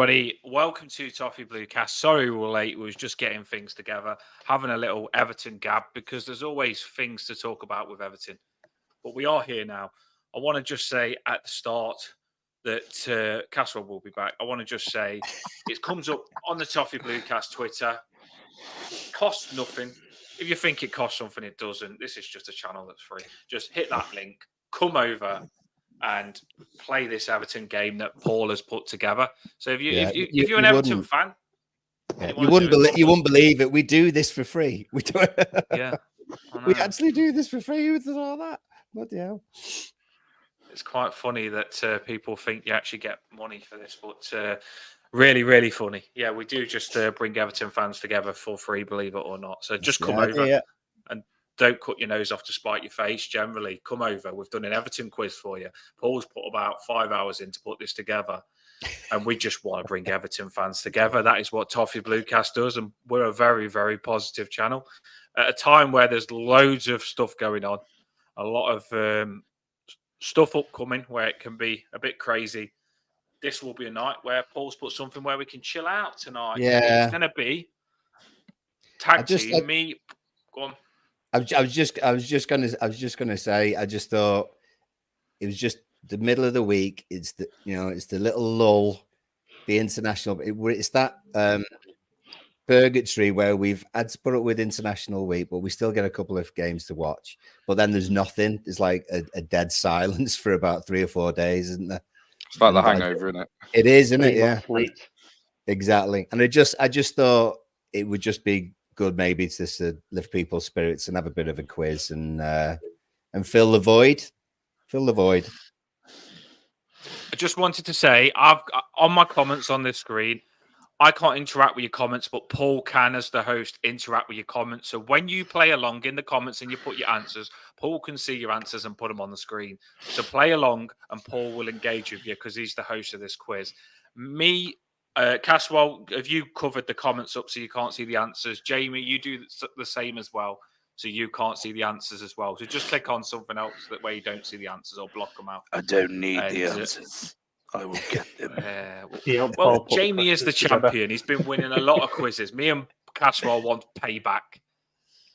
everybody. Welcome to Toffee Blue Cast. Sorry we were late. We was just getting things together, having a little Everton gab because there's always things to talk about with Everton. But we are here now. I want to just say at the start that Caswell will be back. I want to just say it comes up on the Toffee Blue Cast Twitter. Costs nothing. If you think it costs something, it doesn't. This is just a channel that's free. Just hit that link, come over and play this Everton game that Paul has put together. So if you're an Everton fan, you wouldn't believe it. We do this for free. We do it. Yeah, we actually do this for free with all that. Bloody hell. It's quite funny that people think you actually get money for this, but really, really funny. Yeah, we do just bring Everton fans together for free, believe it or not. So just come over and don't cut your nose off to spite your face. Generally, come over. We've done an Everton quiz for you. Paul's put about 5 hours in to put this together, and we just want to bring Everton fans together. That is what Toffee Bluecast does, and we're a very, very positive channel at a time where there's loads of stuff going on, a lot of stuff upcoming where it can be a bit crazy. This will be a night where Paul's put something where we can chill out tonight. Yeah, it's going to be tag team. Me, go on. I was just gonna say. I just thought it was just the middle of the week. It's the little lull, the international. It's that purgatory where we've had to put up with international week, but we still get a couple of games to watch. But then there's nothing. There's like a dead silence for about 3 or 4 days, isn't there? It's like the hangover, isn't it? It is, isn't it? Yeah, exactly. And I just thought it would just be good maybe to lift people's spirits and have a bit of a quiz and fill the void. Fill the void. I just wanted to say, I've on my comments on this screen, I can't interact with your comments, but Paul can, as the host, interact with your comments. So when you play along in the comments and you put your answers, Paul can see your answers and put them on the screen. So play along and Paul will engage with you because he's the host of this quiz. Me, Caswell, have you covered the comments up so you can't see the answers? Jamie, you do the same as well, so you can't see the answers as well. So just click on something else that way you don't see the answers or block them out. I don't need the answers. I will get them. Well, Jamie is the champion. He's been winning a lot of quizzes. Me and Caswell want payback.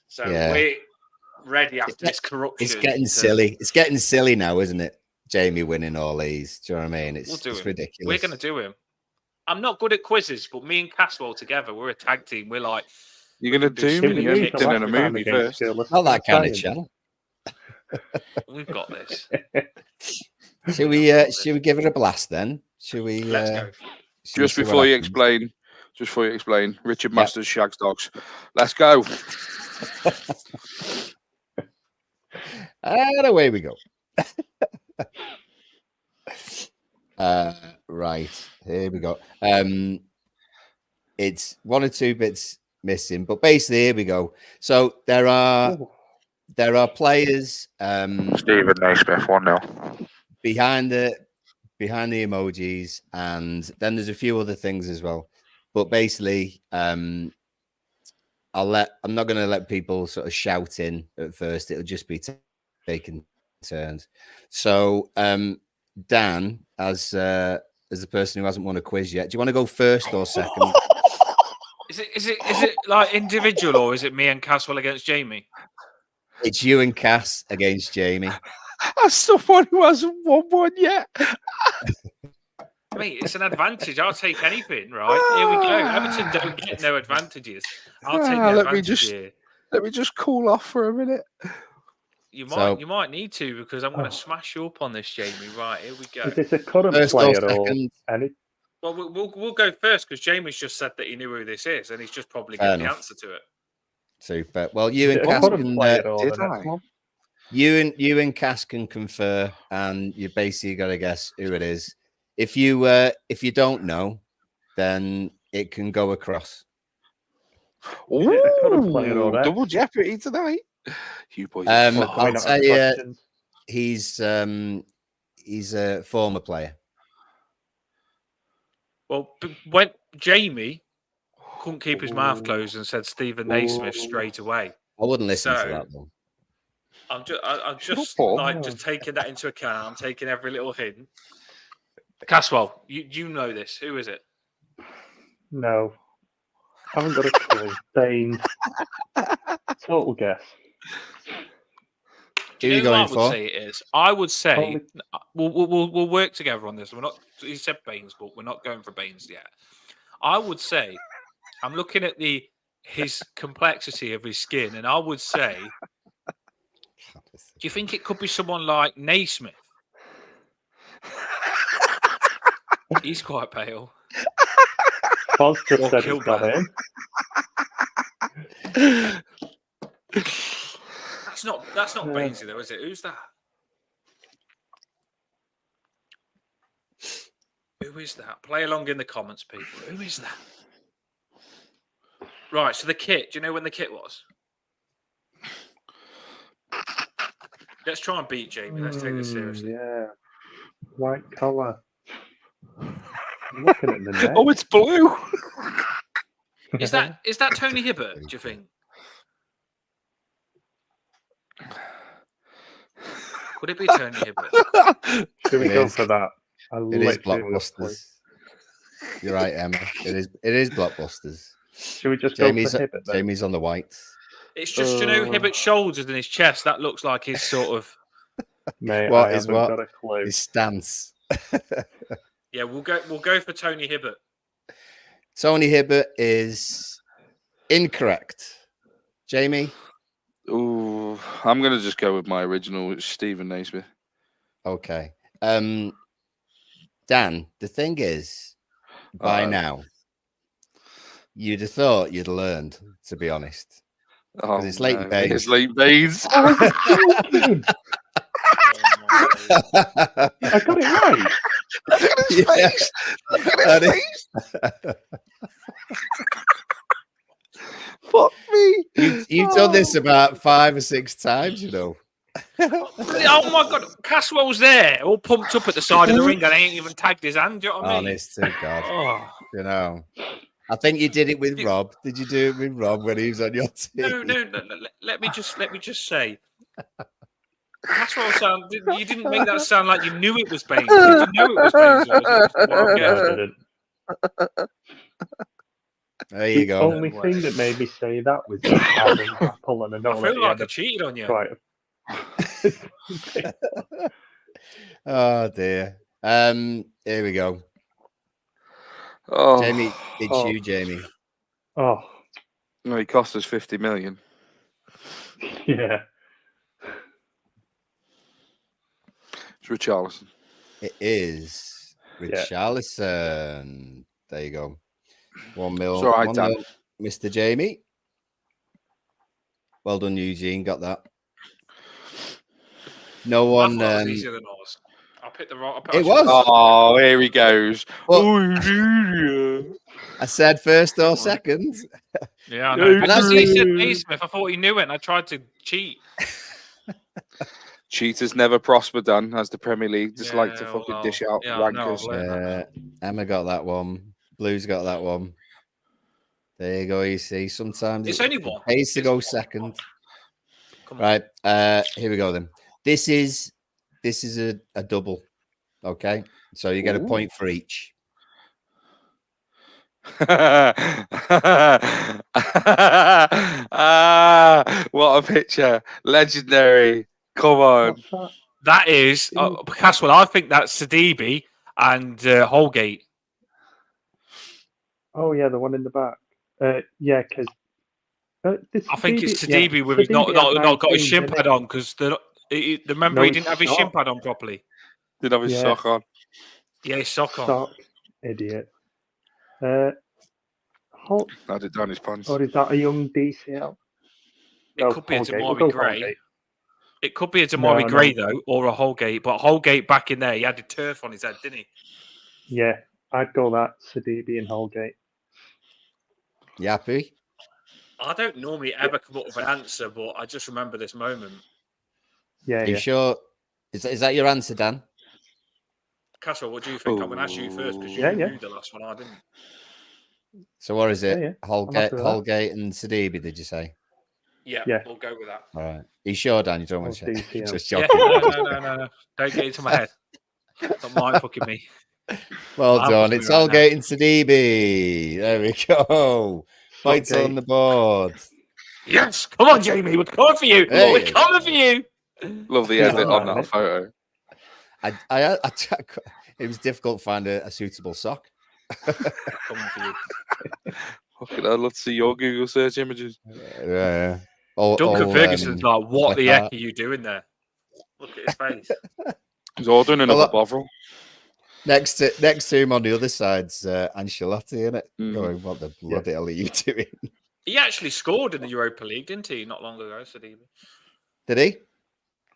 So we're ready after this corruption. It's getting silly. It's getting silly now, isn't it? Jamie winning all these. Do you know what I mean? It's ridiculous. We're going to do him. I'm not good at quizzes, but me and Caswell together, we're a tag team. We're like... You're going to do me? You're in a movie first. Not that kind of channel. We've got this. Should we give it a blast then? Should we? Let's go. Just before you explain, Richard Masters shags dogs. Let's go. And away we go. Right, here we go. It's 1 or 2 bits missing, but basically here we go. So there are players. Stephen Naismith 1-0 behind the emojis, and then there's a few other things as well. But basically, I'm not going to let people sort of shout in at first. It'll just be taking turns. So Dan, as the person who hasn't won a quiz yet, do you want to go first or second? Is it like individual, or is it me and Caswell against Jamie? It's you and Cass against Jamie. That's someone who hasn't won one yet. Mate, it's an advantage. I'll take anything, right? Here we go. Everton don't get no advantages. I'll take the advantage here. Let me just cool off for a minute. You might need to, because I'm going to smash you up on this, Jamie. Right, here we go. Is this a current player or any? Well, we'll go first because Jamie's just said that he knew who this is, and he's just probably got the answer to it. Super. Well, you and Cass can you and Cass can confer, and you basically got to guess who it is. If you don't know, then it can go across. Ooh, double jeopardy tonight. You boys. I'll tell you, he's a former player. Well, when Jamie couldn't keep his mouth closed and said Stephen Naismith straight away. I wouldn't listen to that one. I'm just taking that into account. I'm taking every little hint. Caswell, you know this. Who is it? No. I haven't got a clue. Baines. Total guess. Do you know what I would say it is? I would say we'll work together on this. We're not. He said Baines, but we're not going for Baines yet. I would say I'm looking at his complexity of his skin, and I would say, do you think it could be someone like Naismith? He's quite pale. Foz just said it's not him. That's not Bainesy though, is it? Who's that? Who is that? Play along in the comments, people. Who is that? Right, so the kit. Do you know when the kit was? Let's try and beat Jamie. Let's take this seriously. Yeah. White colour. I'm looking at the neck. Oh, it's blue. Is that Tony Hibbert, do you think? Could it be Tony Hibbert? Should we go for that? It is Blockbusters. You're right, Emma. It is Blockbusters. Should we just go for Hibbert then? Jamie's on the whites. It's just, Hibbert's shoulders and his chest. That looks like his sort of... Mate, what I is haven't what? got a clue. His stance. Yeah, we'll go for Tony Hibbert. Tony Hibbert is incorrect. Jamie? Ooh, I'm going to just go with my original, which is Stephen Naismith. Okay. Dan, the thing is, by now, you'd have thought you'd learned, to be honest. Oh, it's Leighton Baines. It's Leighton Baines. I got it right. Look at his face. Look at his face. Fuck me. You've done this about 5 or 6 times, you know. Oh my God, Caswell's there, all pumped up at the side of the ring, and I ain't even tagged his hand. Do you know what I mean? Honest to God. Oh. You know. I think you did it with Rob. Did you do it with Rob when he was on your team? No. Let me just say. Caswell you didn't make that sound like you knew it was Baines. Did you know it was Baines? There you go. The only thing that made me say that was Adam Apple, and I know I feel like I cheated on you. Right. Oh dear. Here we go. Oh, Jamie, it's you, Jamie. Oh. No, he cost us 50 million. Yeah. It's Richarlison. It is Richarlison. There you go. 1 mil. It's all right, 1 Dan. mil, Mr. Jamie. Well done, Eugene. Got that. No one. I thought it was easier than ours. I picked the wrong. It was. Oh, here he goes. Well, I said first or second. Yeah, I know. But he said Naismith. I thought he knew it, and I tried to cheat. Cheaters never prosper, Dan, as the Premier League just like to fucking dish out rankers. Emma got that one. Blue's got that one. There you go. You see, sometimes it's only one. Pays to go second. Right. Here we go then. This is a double. Okay, so you get a point for each. What a picture! Legendary. Come on. That is Caswell. I think that's Sidibe and Holgate. Oh yeah, the one in the back. Yeah, because I think it's Sidibe with not got his shin pad on because remember he didn't have his shin pad on properly. Didn't have his sock on. Yeah, his sock on. Sock, idiot. Had it down his pants. Or is that a young DCL? It could be a Damari Gray. It could be a Damari Gray though, or a Holgate. But Holgate back in there, he had a turf on his head, didn't he? Yeah, I'd go that Sidibe and Holgate. You happy? I don't normally ever come up with an answer, but I just remember this moment. Yeah, Are you sure? Is that your answer, Dan? Castle, what do you think? I'm going to ask you first because you knew the last one. I didn't. So what is it? Yeah. Holgate and Sidibe, did you say? Yeah, we'll go with that. All right. Are you sure, Dan? You don't want to check? Just No. Don't get into my head. Don't mind fucking me. Well I'm done. looking It's right all now. getting to DB. There we go. Points on Gate. the board. Yes, come on, Jamie. We're coming for you. There We're you coming go. for you. Love the He's edit on alright, that photo. It was difficult to find a suitable sock. Coming for you. Fucking, I'd love to see your Google search images. Yeah. All, Duncan Ferguson's like, what the click heck are you doing there? Look at his face. He's ordering another Well, Bovril. Next to him on the other side's Ancelotti, isn't it? Mm. Going, what the bloody hell are you doing? He actually scored in the Europa League, didn't he? Not long ago, Sadiba. Did he?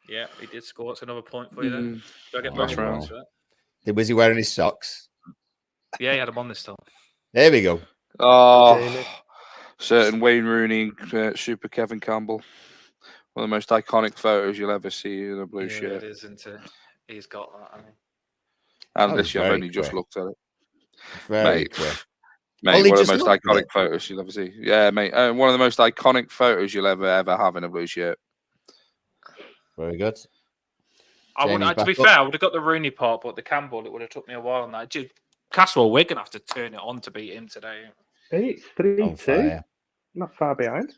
Yeah, he did score. It's another point for you there. Mm. Do I get That's bonus right. points for that? Was he wearing his socks? Yeah, he had him on this time. There we go. Oh, Jamie. certain Wayne Rooney, Super Kevin Campbell. One of the most iconic photos you'll ever see in a blue Yeah, shirt. it is, isn't it? He's got that, hasn't he? And That this was year, I've very only just quick. looked at it. Very Mate, quick. Mate, Only one of the just most looked at iconic it. photos you'll ever see. Yeah, mate. One of the most iconic photos you'll ever have in a blue shirt. Very good. To be Jamie's back fair, up. I would have got the Rooney part, but the Campbell, it would have took me a while on that. Caswell, we're going to have to turn it on to beat him today. It's On 3-2. fire. Not far behind.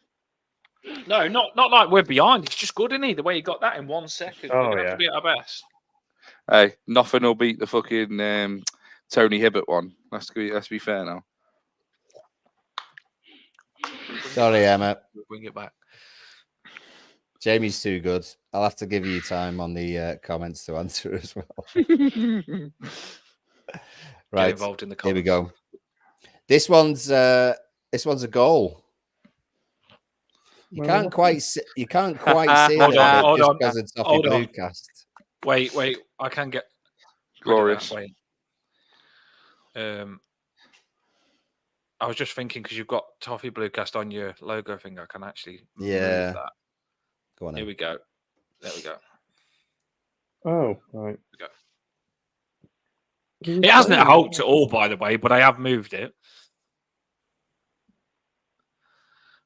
No, not like we're behind. It's just good, isn't he? The way he got that in 1 second. Oh, we're going to have yeah. to be at our best. Hey, nothing will beat the fucking Tony Hibbert one. Let's be fair now. Sorry, Emma. We'll bring it back. Jamie's too good. I'll have to give you time on the comments to answer as well. Get Right. involved in the Here we comments. go. This one's a goal. You Well, can't quite see it Hold on, there hold just on, because it's off hold your on. Bluecast. Wait. I can get Glorious. Wait. I was just thinking because you've got Toffee Bluecast on your logo thing, I can actually move that. Go on. Here we go. There we go. Oh, right. It hasn't helped at all, by the way, but I have moved it.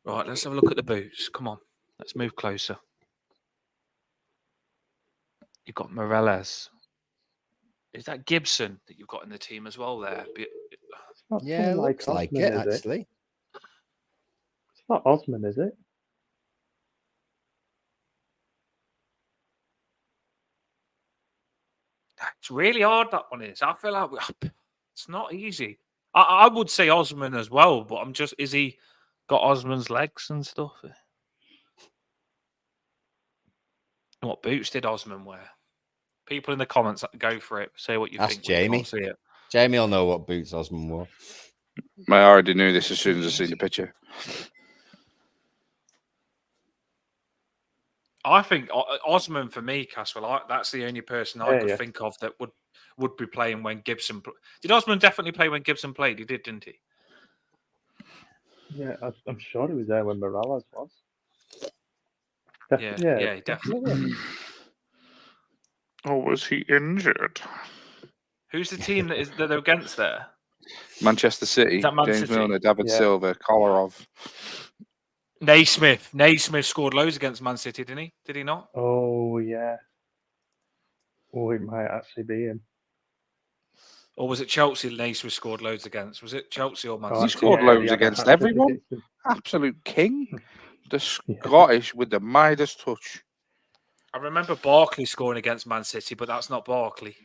Right, let's have a look at the boots. Come on, let's move closer. You've got Morales. Is that Gibson that you've got in the team as well there? Yeah, it looks like Osman, it, is actually. It's not Osman, is it? It's really hard, that one is. I feel like it's not easy. I would say Osman as well, but is he got Osman's legs and stuff? What boots did Osman wear? People in the comments, go for it. Say what you Ask think. Jamie. Jamie. You can't see it. Jamie will know what boots Osman wore. Mate, I already knew this as soon as I seen the picture. I think Osman, for me, Caswell, that's the only person I could think of that would be playing when Gibson. Did Osman definitely play when Gibson played? He did, didn't he? Yeah, I'm sure he was there when Morales was. Yeah, definitely. Or was he injured? Who's the team that they're against there? Manchester City. James City? Milner, David Silva, Kolarov. Naismith. Naismith scored loads against Man City, didn't he? Did he not? Oh, yeah. Oh, it might actually be him. Or was it Chelsea Naismith scored loads against? Was it Chelsea or Man City? He scored loads against everyone. Absolute king. The Scottish with the Midas touch. I remember Barkley scoring against Man City, but that's not Barkley.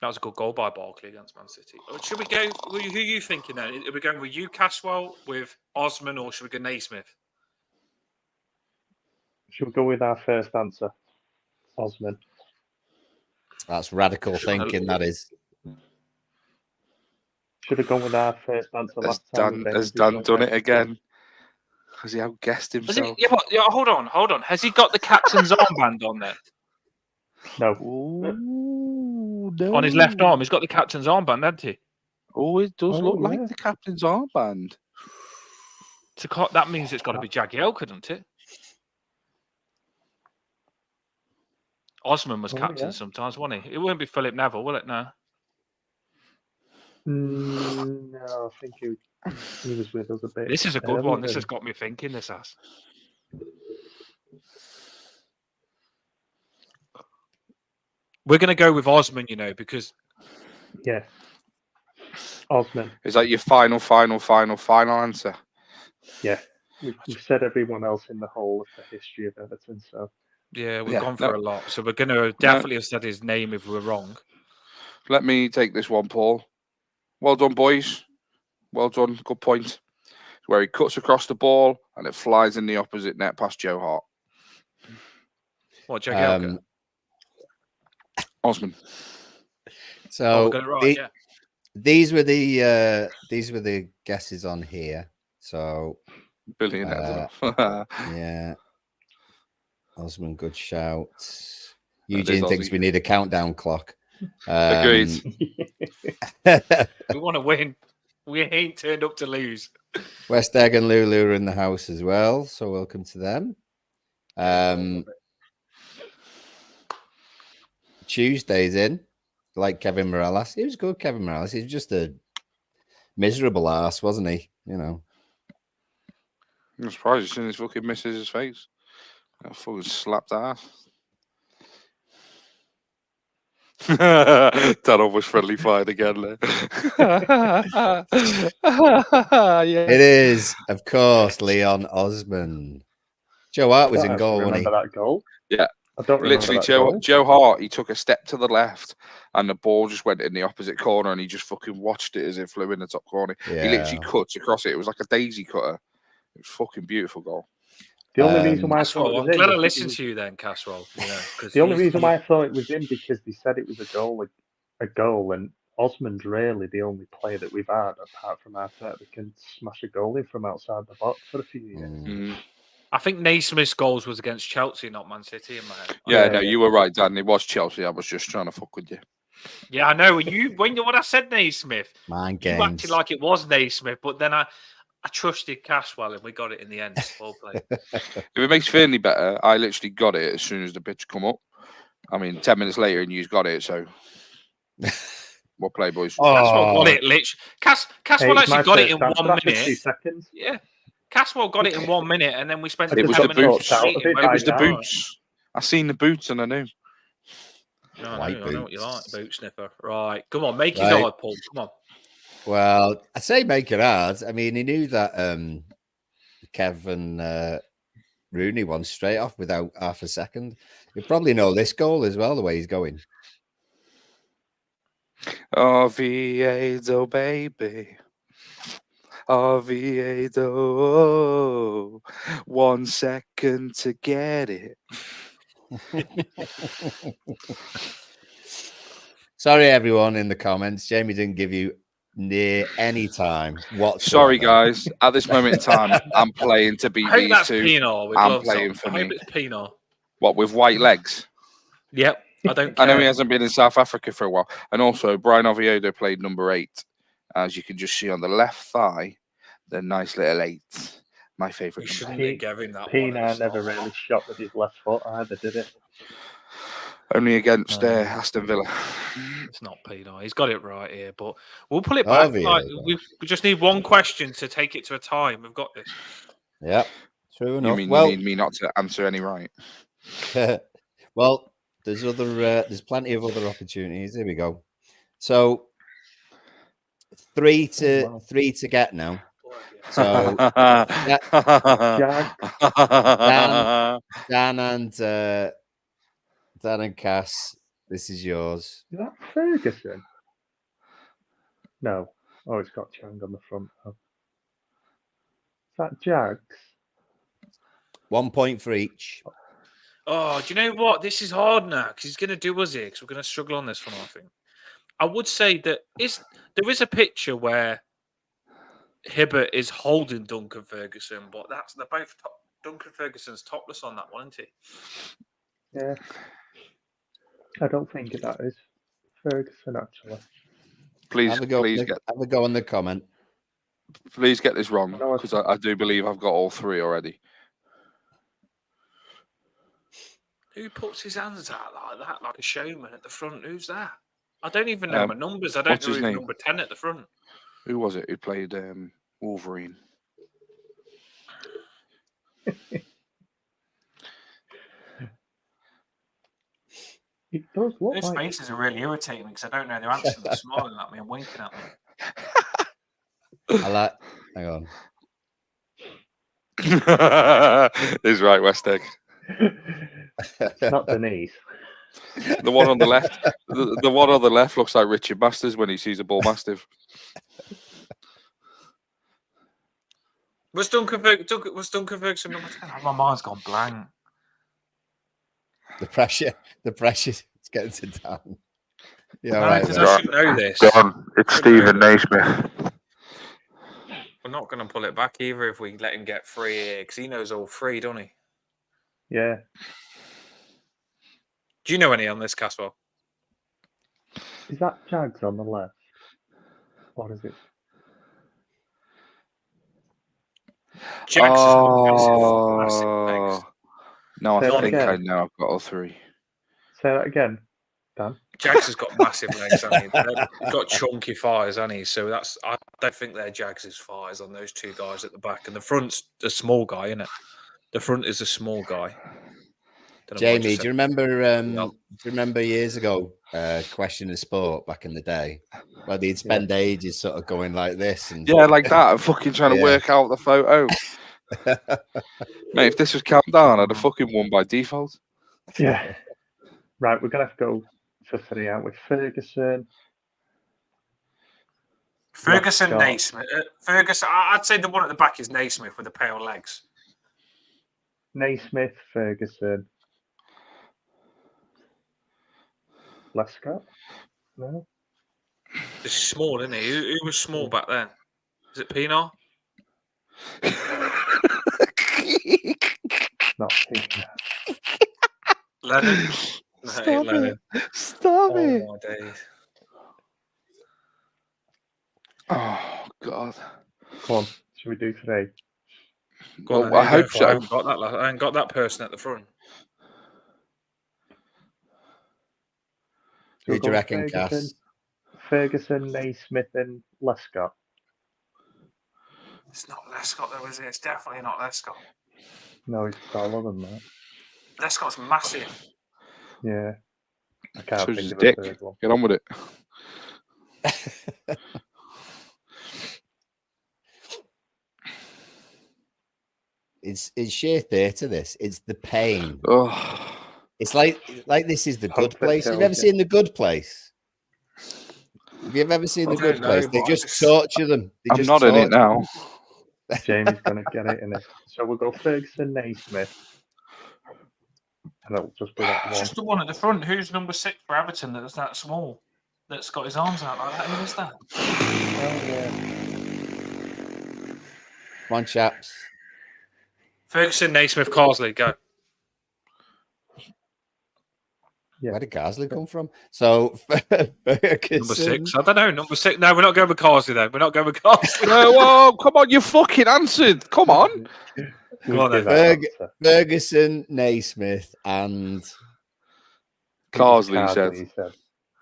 That was a good goal by Barkley against Man City. Should we go? Who are you thinking then? Are we going with you, Caswell, with Osman, or should we go Naismith? Should we go with our first answer? Osman. That's radical thinking, that is. Should have gone with our first answer last time. Has Dan done it again? Has he outguessed himself? Hold on. Has he got the captain's armband on there? No. Ooh, no. On his left arm, he's got the captain's armband, hasn't he? Oh, it does look like the captain's armband. That means it's got to be Jagielka, doesn't it? Osman was captain sometimes, wasn't he? It won't be Philip Neville, will it? No. No, I think he was with us a bit. This is a good one. This has got me thinking. This has. We're going to go with Osman, because Yeah. Osman. Is that your final answer? Yeah. We've said everyone else in the whole of the history of Everton, so we've gone for no, a lot. So we're going to definitely have said his name if we're wrong. let me take this one, Paul. Well done, boys. Well done. Good point. Where he cuts across the ball and it flies in the opposite net past Joe Hart. What, Jagielka? Osman. So we got it right, yeah. these were the guesses on here. So Billionaire. yeah. Osman, good shout. That is Eugene thinks Aussie. we need a countdown clock. Agreed. We want to win. We ain't turned up to lose. West Egg and Lulu are in the house as well, so welcome to them. Tuesday's in, like Kevin Morales. He was good, Kevin Morales. He was just a miserable ass, wasn't he? I'm surprised as soon as fucking misses his face. I fucking slapped ass. That almost friendly fight again there. Yeah. It is, of course, Leon Osman. Joe Hart was in goal, wasn't he? Remember that goal? Yeah. I don't remember Literally, that goal. Joe Hart, he took a step to the left and the ball just went in the opposite corner and he just fucking watched it as it flew in the top corner. Yeah. He literally cuts across it. It was like a daisy cutter. It was fucking beautiful goal. The only reason why I thought it Caswell, was I'm in glad I was listened to you then, Caswell. the only reason why I thought it was in because they said it was a goal, and Osman's really the only player that we've had apart from Arteta that can smash a goal in from outside the box for a few years. I think Naismith's goals was against Chelsea, not Man City, in my head. Yeah, you were right, Dan. It was Chelsea. I was just trying to fuck with you. Yeah, I know. When I said Naismith, Mind you games. acted like it was Naismith, but then I trusted Caswell and we got it in the end. Well played. If it makes you feel any better, I literally got it as soon as the pitch come up. I mean, 10 minutes later and you've got it, so well played, boys. Caswell got it literally. Caswell actually got it in 1 minute. 2 seconds. Yeah. Caswell got it in 1 minute and then we spent It was 10 the minutes. boots. It was the boots. I seen the boots and I knew. I know what you like, boot sniffer. Right. Come on, make it Right. hard, Paul. Come on. Well, I say make it hard. I mean, he knew that Kevin Rooney won straight off without half a second. You probably know this goal as well, the way he's going. Oviedo, baby. Oviedo. 1 second to get it. Sorry, everyone in the comments. Jamie didn't give you near any time whatsoever. Sorry, guys. At this moment in time, I'm playing to beat I hope these that's two. Pienaar with I'm gloves playing on. for I me. hope it's Pienaar. What, with white legs? Yep. I don't care. I know he hasn't been in South Africa for a while. And also, Brian Oviedo played number 8. As you can just see on the left thigh, the nice little 8. My favourite. You shouldn't have given that one. Pienaar never really shot with his left foot either, did it? Only against Aston Villa. It's not Pienaar. He's got it right here, but we'll pull it back. Like, we just need one question to take it to a time. We've got this. Yeah, true enough. You mean you need me not to answer any right? Well, there's plenty of other opportunities. Here we go. So 3 to get now. So Dan and Cass, this is yours. Is that Ferguson? No. Oh, it's got Chang on the front. Oh. Is that Jags? 1 point for each. Oh, do you know what? This is hard now because he's going to do us here because we're going to struggle on this one, I think. I would say that there is a picture where Hibbert is holding Duncan Ferguson, but they're both Duncan Ferguson's topless on that one, isn't he? Yeah. I don't think that is Ferguson, actually. Please, have a go on the comment. Please get this wrong because I do believe I've got all 3 already. Who puts his hands out like that, like a showman at the front? Who's that? I don't even know my numbers. I don't know who's number 10 at the front. Who was it who played Wolverine? It does look Those like. faces are really irritating me because I don't know they're answering. They're smiling at me and winking at me. I like. Hang on. He's right, West Egg. It's not Denise. The one on the left, the one on the left looks like Richard Masters when he sees a bull mastiff. Was Duncan Ferguson number 10? Oh, my mind's gone blank. The pressure's getting to down. Yeah, No, right. because Wes. I should know this. It's Stephen Naismith. We're not going to pull it back either if we let him get 3 here because he knows all 3, doesn't he? Yeah. Do you know any on this, Caswell? Is that Jags on the left? Or is it? Jags has got massive legs. No, Say I that think again. I know. I've got all 3. Say that again, Dan. Jags has got massive legs, hasn't he? They've got chunky thighs, hasn't he? So I don't think they're Jags' thighs on those 2 guys at the back. And the front's a small guy, isn't it? The front is a small guy. Don't know what I Jamie, just do you remember years ago, Question of Sport back in the day, where they'd spend ages sort of going like this and Yeah, like that. I'm fucking trying to work out the photo. Mate, if this was countdown, I'd have fucking won by default. Yeah. Right, we're gonna have to go for 3, aren't we? Ferguson. Ferguson, Scott. Naismith. Ferguson, I'd say the one at the back is Naismith with the pale legs. Naismith, Ferguson. Lescott? No. He's small, isn't he? Who was small back then? Is it Pienaar? Not Peter. Lennon? No, Stop ain't Lennon. Stop Oh it. my days. Oh, God. Come on, should we do 3? Go on, Well, then, I you go hope for it. so. I ain't got that person at the front. who do you reckon, Cass? Ferguson, Naismith, and Lescott. It's not Lescott, though, is it? It's definitely not Lescott. No, he's taller than that. Lescott's massive. Yeah. I can't So think just of dick. a third one. Get on with it. It's sheer theatre. This. It's the pain. Oh, It's like this is the Hope Good it Place. Have tells you ever you. seen the Good Place? Have you ever seen I the Good don't know, Place? They but just it's- torture them. They I'm just not in it torture now. Jamie's going to get it in it. So we'll go Ferguson, Naismith. And it'll just be that It's one. just the one at the front. Who's number 6 for Everton that's that small? That's got his arms out like that? Who is that? Oh, yeah. Come on, chaps. Ferguson, Naismith, Carsley, go. Yeah. Where did Garsley come from? So Ferguson. Number 6. I don't know. Number 6. No, we're not going with Carsley, though. We're not going with Carsley. No, whoa, come on, you fucking answered. Come on. We'll Go on give then. that answer. Ferguson, Naismith, and Carsley, you Carsley, said. he said.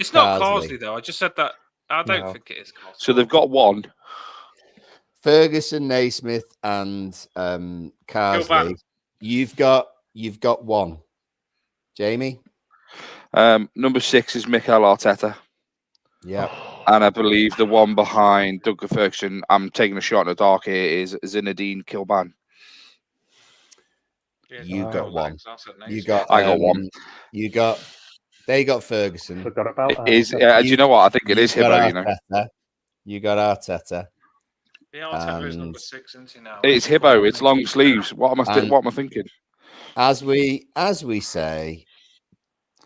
It's not Carsley. Carsley, though. I just said that. I don't No. think it is Carsley. So they've got 1. Ferguson, Naismith, and Carsley. You've got 1. Jamie. Number 6 is Mikel Arteta. Yeah. And I believe the one behind Duncan Ferguson, I'm taking a shot in the dark here, is Zinedine Kilban. Yeah, You no got 1. legs, I said You Naismith. got. I got 1. They got Ferguson. Forgot about that. Do you know what? I think it is You've Hibbo, got you know. Arteta. You got Arteta. Yeah, Arteta is and- number 6, isn't he now? It's Hibbo. It's long sleeves. What am I thinking? As we say,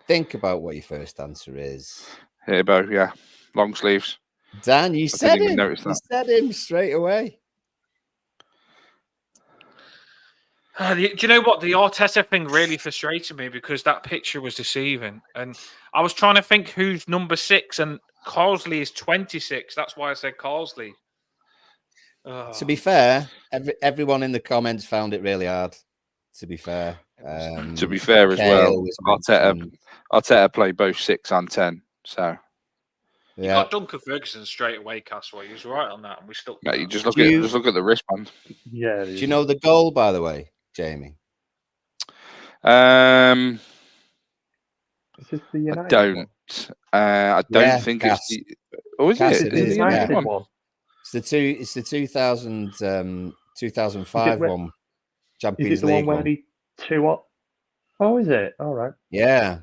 think about what your first answer is. Hibbo, yeah. Long sleeves. Dan, you didn't said even him. notice You that. said him straight away. Do you know what? The Arteta thing really frustrated me because that picture was deceiving. And I was trying to think who's number 6, and Carsley is 26. That's why I said Carsley. To be fair, everyone in the comments found it really hard. To be fair. To be fair as Kale well, was mentioned. Arteta played both 6 and 10. So You Yeah. got Duncan Ferguson straight away, Caswell. He was right on that, and we stuck. yeah, with you that. just look Do you- at the wristband. Yeah. Do you know the goal, by the way, Jamie? Is this the I United don't. one? I don't Yeah, think Cass. it's the. Oh, is Cass, it? it Is it The the is, yeah. United United one? one. It's the 2005 where- one, Is Champions it the one League where one. he 2-up? Oh, is it? All right. Yeah.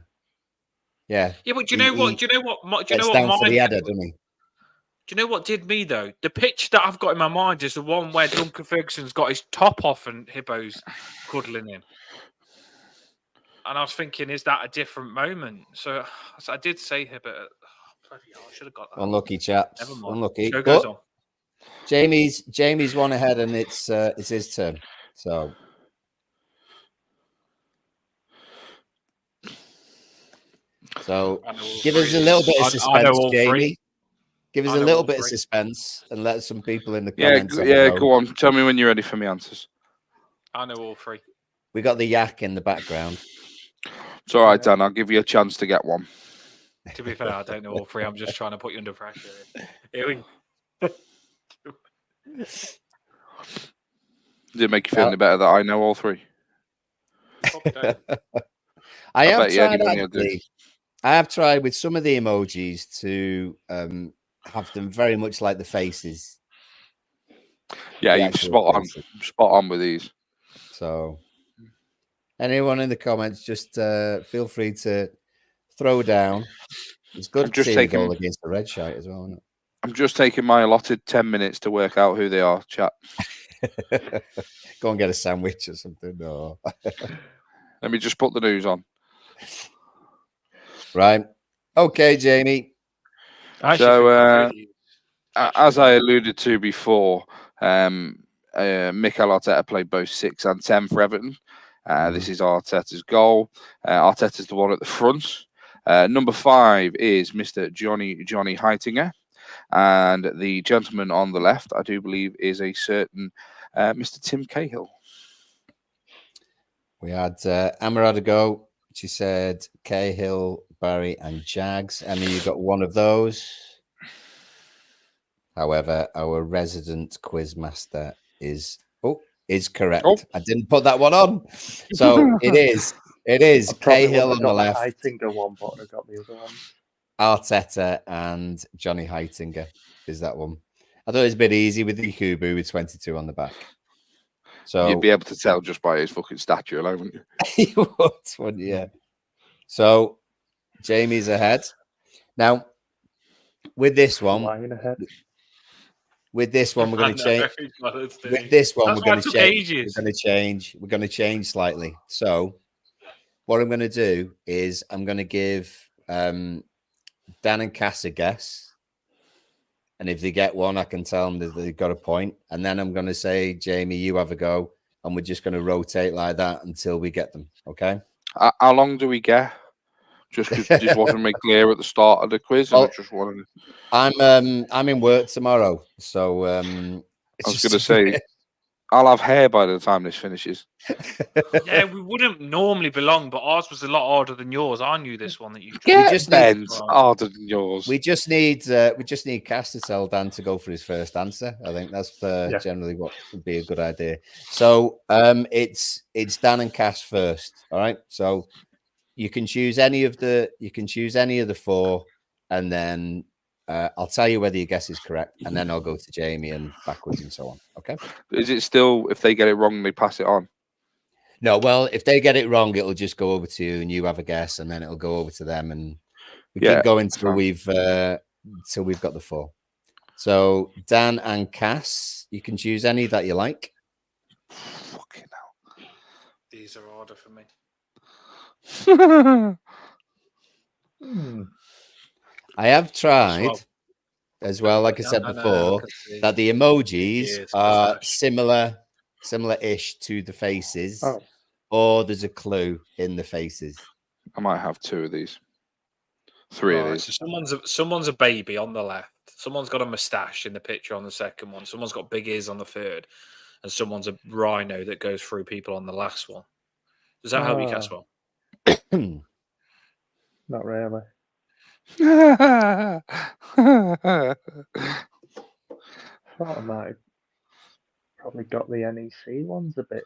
Yeah, but do you know what? Do you know what? Do you know Gets what down for the mine? header, doesn't he? Do you know what did me though? The pitch that I've got in my mind is the one where Duncan Ferguson's got his top off and Hibbo's cuddling him. And I was thinking, is that a different moment? So I did say Hibbo. Oh, bloody hell, I should have got that. Unlucky chaps. Never mind. Unlucky. Show goes But on. Jamie's one ahead, and it's his turn. So give us a little bit of suspense, Jamie. Give us a little bit of suspense and let some people in the comments. Go on. Tell me when you're ready for me answers. I know all three. We got the yak in the background. It's all right, Dan. I'll give you a chance to get one. To be fair, I don't know all three. I'm just trying to put you under pressure. Here we go. Does it make you feel any better that I know all three? I have bet you tried anyone will do. actually. I have tried with some of the emojis to have them very much like the faces. Yeah, The you've actual faces. spot on with these. So, anyone in the comments, just feel free to throw down. It's good to see the goal against the red shite as well, isn't it? I'm just taking my allotted 10 minutes to work out who they are, chat. Go and get a sandwich or something. Or... Let me just put the news on. Right. Okay, Jamie. So, as I alluded to before, Mikel Arteta played both 6 and 10 for Everton. This is Arteta's goal. Arteta's the one at the front. Number 5 is Mr. Johnny Heitinger. And the gentleman on the left, I do believe, is a certain Mr. Tim Cahill. We had Amara to go. She said Cahill, Barry, and Jags. Emma, you got one of those. However, our resident quizmaster is correct. Oh. I didn't put that one on. So it is. It is Cahill on the left. Heitinger one, but I got the other one. Arteta and Johnny Heitinger is that one. I thought it was a bit easy with the Kubu with 22 on the back. So you'd be able to tell just by his fucking stature alone, wouldn't you? He would, yeah. So Jamie's ahead. Now, with this one, we're going to change. With this one, we're going to change slightly. So, what I'm going to do is I'm going to give Dan and Cass a guess. And if they get one, I can tell them that they've got a point. And then I'm going to say, Jamie, you have a go. And we're just going to rotate like that until we get them. Okay? How long do we get? Just because this wasn't made clear at the start of the quiz. Well, I just wanted to... I'm in work tomorrow. So I was going to say, I'll have hair by the time this finishes. Yeah, we wouldn't normally belong, but ours was a lot harder than yours. I knew this one that you. Harder than yours. We just need Cass to tell Dan to go for his first answer. I think that's generally what would be a good idea. So it's Dan and Cass first. All right. So you can choose any of the 4, and then I'll tell you whether your guess is correct, and then I'll go to Jamie and backwards and so on. Okay. Is it still, if they get it wrong, they pass it on? No, well, if they get it wrong, it'll just go over to you, and you have a guess, and then it'll go over to them, and we keep going till we've got the 4. So Dan and Cass, you can choose any that you like. Fucking hell. These are harder for me. I have tried as well, like I said before, that the emojis are similar-ish to the faces, or there's a clue in the faces. I might have 2 of these. 3 of these. So someone's a baby on the left. Someone's got a moustache in the picture on the second one. Someone's got big ears on the third, and someone's a rhino that goes through people on the last one. Does that help you, Caswell? Not really. Hmm. I thought I might have probably got the NEC ones a bit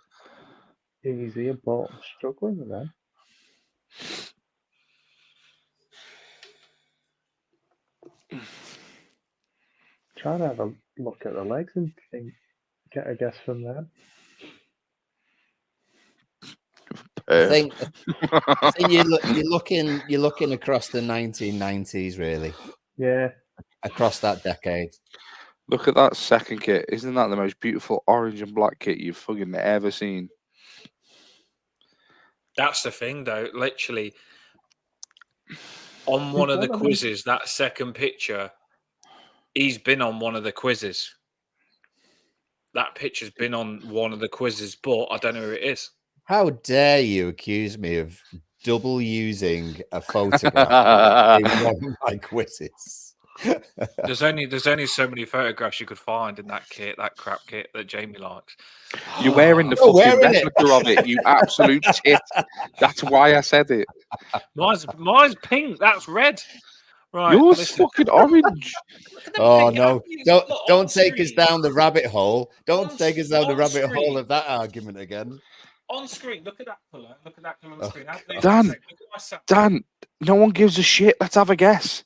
easier, but I'm struggling with them. trying to have a look at the legs and get a guess from them. I think you're looking across the 1990s, really. Yeah. Across that decade. Look at that second kit. Isn't that the most beautiful orange and black kit you've fucking ever seen? That's the thing, though. Literally, on one of the quizzes, that second picture, he's been on one of the quizzes. That picture's been on one of the quizzes, but I don't know who it is. How dare you accuse me of double using a photograph in one of my quizzes? There's only so many photographs you could find in that kit, that crap kit that Jamie likes. You're wearing the fucking replica of it, you absolute tit. That's why I said it. Mine's pink. That's red. Right. Yours fucking orange. Oh no! Don't take us down the rabbit hole. Don't take us down the rabbit hole of that argument again. On screen, look at that colour. Look at that colour on screen. Dan, no one gives a shit. Let's have a guess.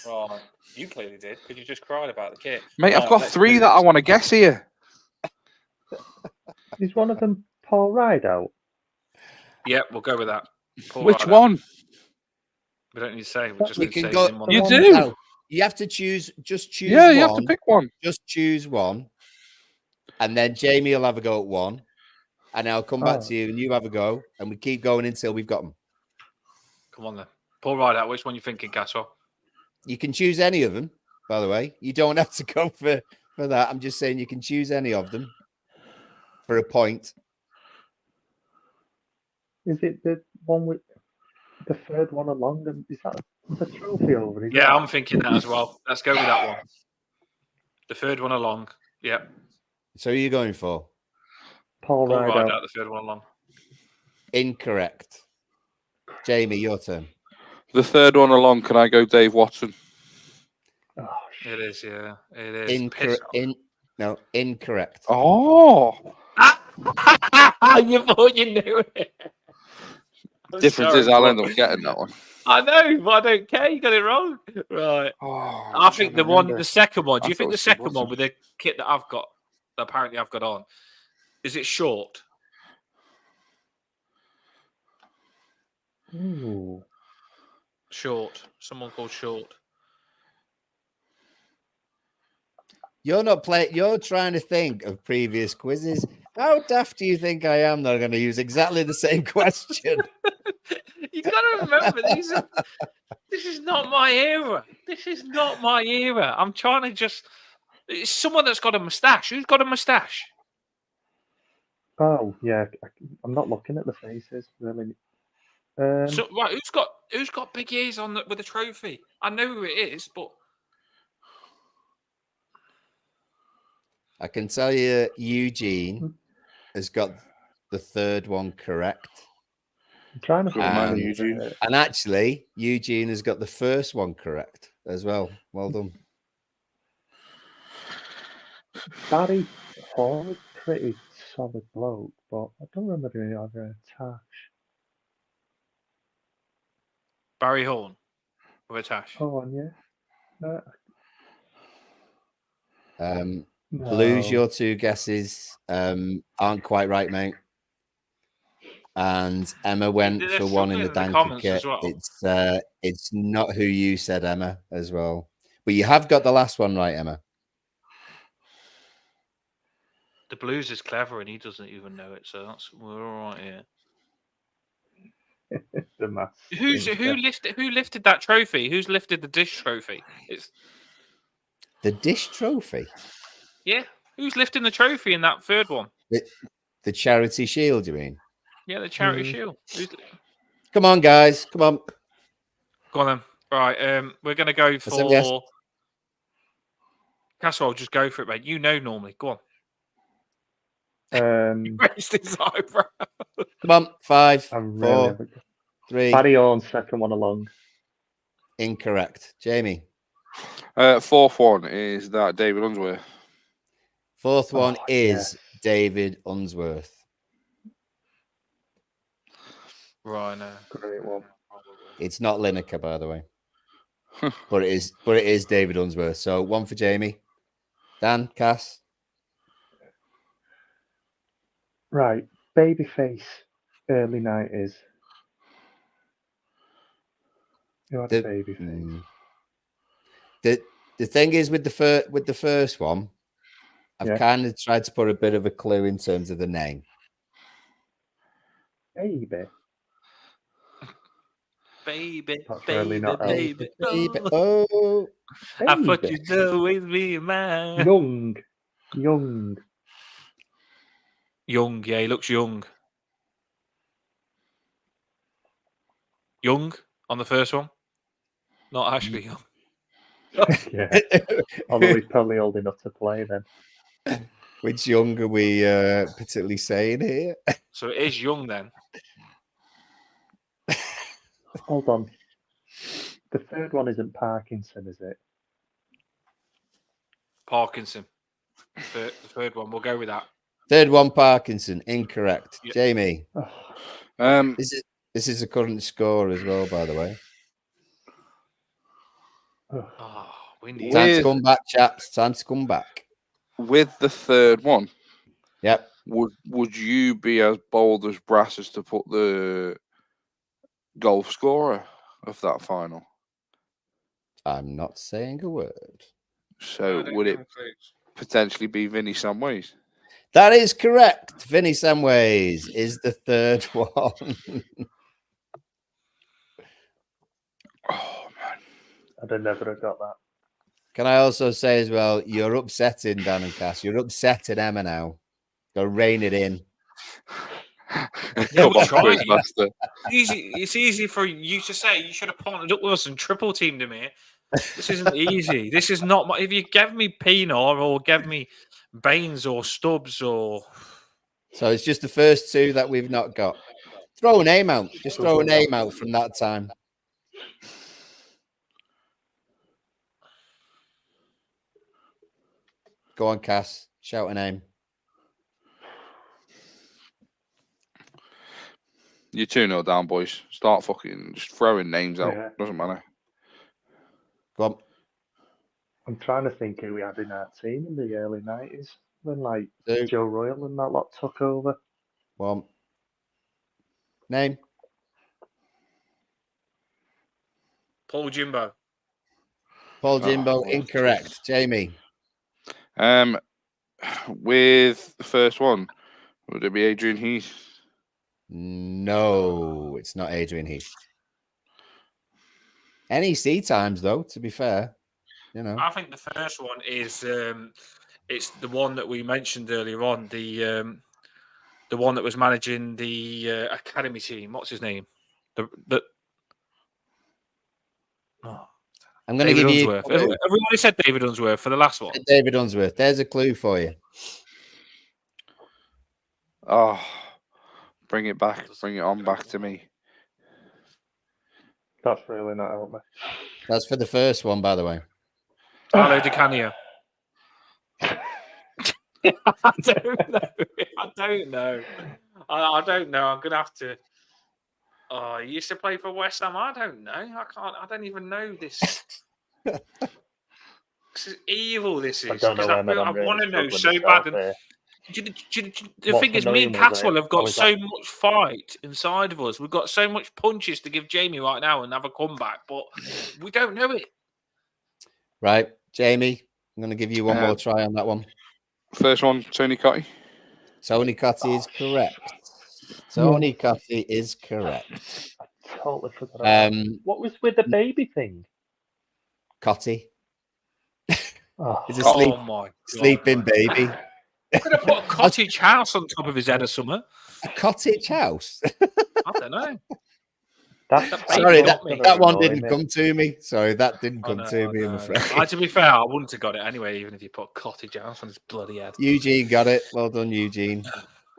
Right. You clearly did, because you just cried about the kit. Mate, I've got 3 that I want to guess here. Is one of them Paul Rideout? Yeah, we'll go with that. Which one? We don't need to say. We just need to say go. him on You the do. No, you have to choose. Just choose. Yeah, one. you have to pick one. Just choose one, and then Jamie will have a go at one, and I'll come back to you, and you have a go, and we keep going until we've got them. Come on then. Paul Rideout, which one are you thinking, Caswell? You can choose any of them, by the way. You don't have to go for that. I'm just saying you can choose any of them for a point. Is it the one with the third one along them? Is that the trophy over? Yeah, I'm thinking that as well. Let's go with that one. The third one along. Yeah. So who are you going for? Paul Rideout. The third one along. Incorrect. Jamie, your turn. The third one along, can I go Dave Watson? Oh, it is, yeah. It is. Incorrect. Oh. You thought you knew it. Difference is I'll end up getting that one. I know, but I don't care. You got it wrong. Right. Oh, I think the second one. Do you think the second one with the kit that I've got, that apparently I've got on, is it short? Ooh. Short. Someone called Short. You're not playing. You're trying to think of previous quizzes. How daft do you think I am that I'm going to use exactly the same question? You got to remember, this is not my era. This is not my era. I'm trying to just... It's someone that's got a moustache. Who's got a moustache? Oh, yeah. I'm not looking at the faces, really. So, right, who's got big ears on with a trophy? I know who it is, but... I can tell you Eugene has got the third one correct. I'm trying to find Eugene. And actually, Eugene has got the first one correct as well. Well done. Barry Hall is pretty solid bloke, but I don't remember doing it over a Tash. Barry Horn with a Tash. Oh, and yeah. Blues, your 2 guesses aren't quite right, mate. And Emma went for one in the Danker kit. Well. It's not who you said, Emma, as well. But you have got the last one right, Emma. The Blues is clever and he doesn't even know it, so we're all right here. The maths. Who lifted that trophy? Who's lifted the dish trophy? It's the dish trophy. Yeah, who's lifting the trophy in that third one? The charity shield, you mean? Yeah, the charity shield. Come on, guys. Come on. Go on then. Right, we're gonna go for Caswell. Just go for it, mate. You know normally. Go on. He raised his eyebrow. Come on, 5, 4, 3. Barry Horn, second one along. Incorrect. Jamie. Fourth one is that David Unsworth. Fourth one is David Unsworth. Right, great one. It's not Lineker, by the way, but it is David Unsworth. So 1 for Jamie, Dan, Cass. Right, babyface, early 90s. Who had a babyface? The thing is with the first one, I've kind of tried to put a bit of a clue in terms of the name. Baby. Baby, That's really not baby, Baby. oh. Oh, I thought you'd always be mine. Young. Young, yeah, he looks young. Young on the first one, not actually young. Yeah. Although he's probably old enough to play then. Which young are we particularly saying here? So it is young then. Hold on. The third one isn't Parkinson, is it? Parkinson. The third one, we'll go with that. Third one, Parkinson. Incorrect. Yep. Jamie. Um, This is a current score as well, by the way. Oh, we need Time to come back, chaps. Time to come back. With the third one, yep. Would you be as bold as brass as to put the goal scorer of that final? I'm not saying a word. So would it potentially be Vinny Samways? That is correct. Vinny Samways is the third one. Oh man, I'd never have got that. Can I also say as well, you're upsetting Dan and Cass. You're upsetting Emma now. Go rein it in. Yeah, we're trying. It's easy for you to say. You should have partnered up with us and triple teamed him here. This isn't easy. This is not my. If you gave me Pienaar or gave me Baines or Stubbs or. So it's just the first two that we've not got. Throw a name out. Just throw a name out from that time. Go on, Cass. Shout a name. You're 2-0 down, boys. Start fucking just throwing names out. Yeah. Doesn't matter. Go on. I'm trying to think who we had in our team in the early 90s when, like, Two. Joe Royal and that lot took over. One. Name. Paul Jimbo. Paul Jimbo, incorrect. Jamie. With the first one, would it be Adrian Heath? No, it's not Adrian Heath. NEC times, though, to be fair. You know. I think the first one is it's the one that we mentioned earlier on, the one that was managing the academy team. What's his name? I'm going to give you. Everybody said David Unsworth for the last one. David Unsworth. There's a clue for you. Oh, bring it back. Bring it on back to me. That's really not helped me. That's for the first one, by the way. Paolo Di Canio. I don't know. I don't know. I'm going to have to. Oh, he used to play for West Ham. I don't know. I don't even know this. This is evil. This is. I don't know. I want to know so bad. The thing is, me and Caswell have got so much fight inside of us. We've got so much punches to give Jamie right now and have a comeback, but we don't know it. Right, Jamie, I'm going to give you one more try on that one. First one, Tony Cotty. Tony Cotty is correct. Tony Cotty is correct. I totally forgot. What was with the baby thing? Cotty. Oh, He's a sleeping baby. I'm going to put a cottage house on top of his head or something. A cottage house? I don't know. Sorry, that one didn't come to me. Sorry, that didn't come to me, I'm afraid. To be fair, I wouldn't have got it anyway, even if you put cottage house on his bloody head. Eugene got it. Well done, Eugene.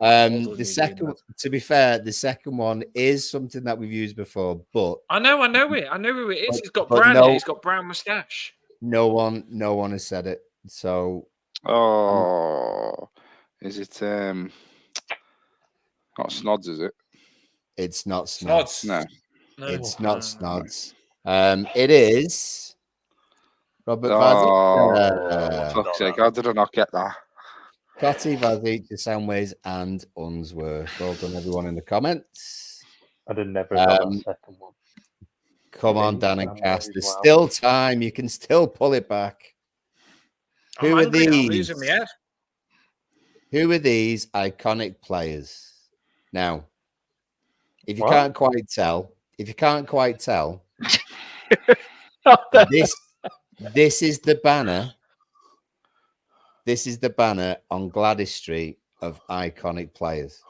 To be fair, the second one is something that we've used before, but I know it. I know who it is. He's got brown hair. He's got brown moustache. No one has said it. So, is it not Snods? Is it? It's not Snods. No, it's not Snods. It is. Robert Oh, Vazic. fuck's sake. How did I not get that? Cotty, Vazic, Samways, and Unsworth. Well done, everyone in the comments. I'd have never got that second one. Come on, Dan and Cass. Samways, There's wow. still time. You can still pull it back. I'm Who are angry now, I'm these? losing my head. Who are these iconic players? Now, if you What? can't quite tell, this is the banner. This is the banner on Gladys Street of iconic players.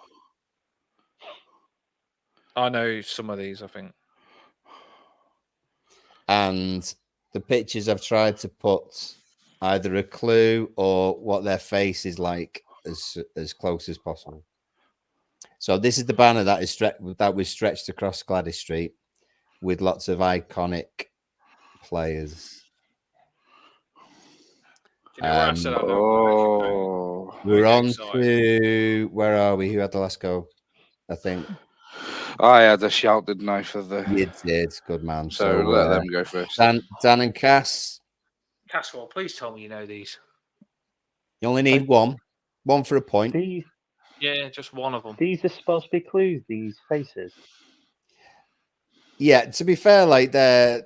I know some of these, I think. And the pictures I've tried to put either a clue or what their face is like as close as possible. So this is the banner that was stretched across Gladys Street with lots of iconic players. Do you know where I said I know? We're Okay, on to where are we? Who had the last go? I think I had a shout, didn't I, for the... you did. Good man. So let them go first. Dan and Cass. Caswell, please tell me you know these. You only need one for a point. Yeah, just one of them. These are supposed to be clues, these faces. Yeah, to be fair, they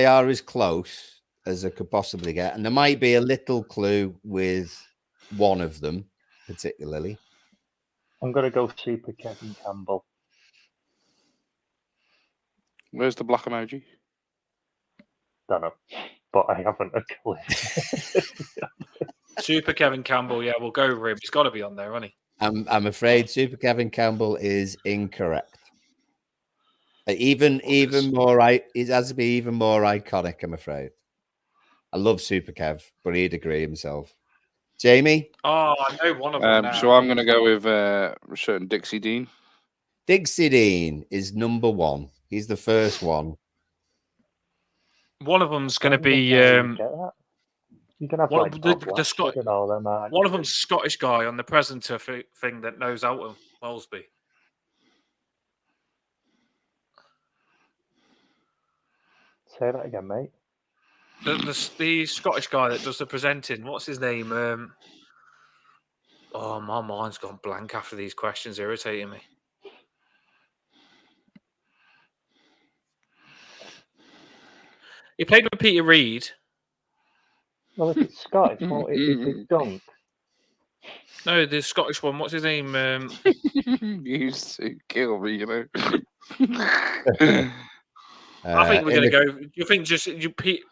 are as close as I could possibly get, and there might be a little clue with one of them particularly. I'm gonna go Super Kevin Campbell. Where's the black emoji? Don't know, but I haven't a clue. Super Kevin Campbell, yeah, we'll go with him. He's got to be on there, hasn't he? I'm afraid Super Kevin Campbell is incorrect. Even more, it has to be even more iconic. I'm afraid. I love Super Kev, but he'd agree himself. Jamie? Oh, I know one of them now. So I'm going to go with a certain Dixie Dean. Dixie Dean is number one. He's the first one. One of them's going to be. You can have like the Scott. And all them, one of them's Scottish guy on the presenter thing that knows out of Wellesby. Say that again, mate. The Scottish guy that does the presenting. What's his name? Oh, my mind's gone blank after these questions, irritating me. He played with Peter Reid. Well, if it's Scottish, won't it be Dunk? No, the Scottish one. What's his name? You used to kill me, you know. I think we're going to go. You think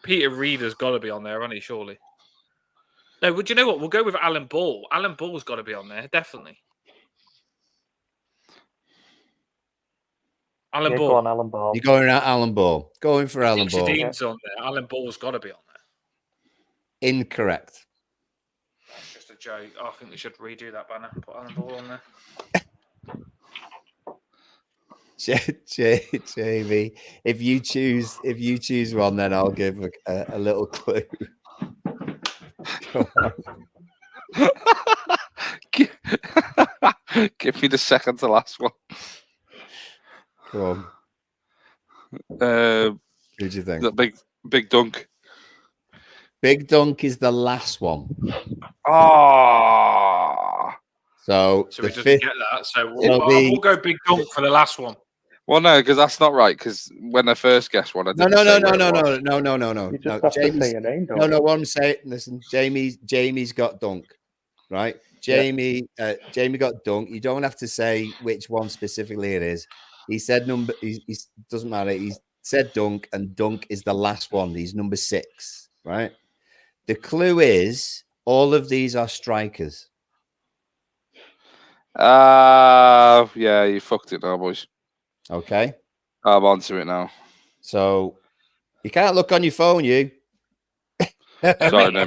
Peter Reid has got to be on there, hasn't he? Surely. No, would you know what? We'll go with Alan Ball. Alan Ball's got to be on there, definitely. Alan Ball. Go on, Alan Ball. You're going at Alan Ball. Going for Alan Ball. Dean's on there. Alan Ball's got to be on there. Incorrect. That's just a joke. I think we should redo that banner. Put Alan Ball on there. Jamie, if you choose one, then I'll give a little clue. Give me the second to last one. Come on. Who do you think? The big dunk. Big Dunk is the last one. Ah. So we doesn't get that. So we'll go Big Dunk for the last one. Well, no, because that's not right. Because when I first guessed one, I didn't no. You just have to say your name, don't no. What I'm saying, listen, Jamie's got Dunk, right? Jamie got Dunk. You don't have to say which one specifically it is. He said number. He doesn't matter. He said Dunk, and Dunk is the last one. He's number 6, right? The clue is all of these are strikers. Yeah, you fucked it now, boys. Okay. I'm on to it now. So you can't look on your phone, you. Sorry, no,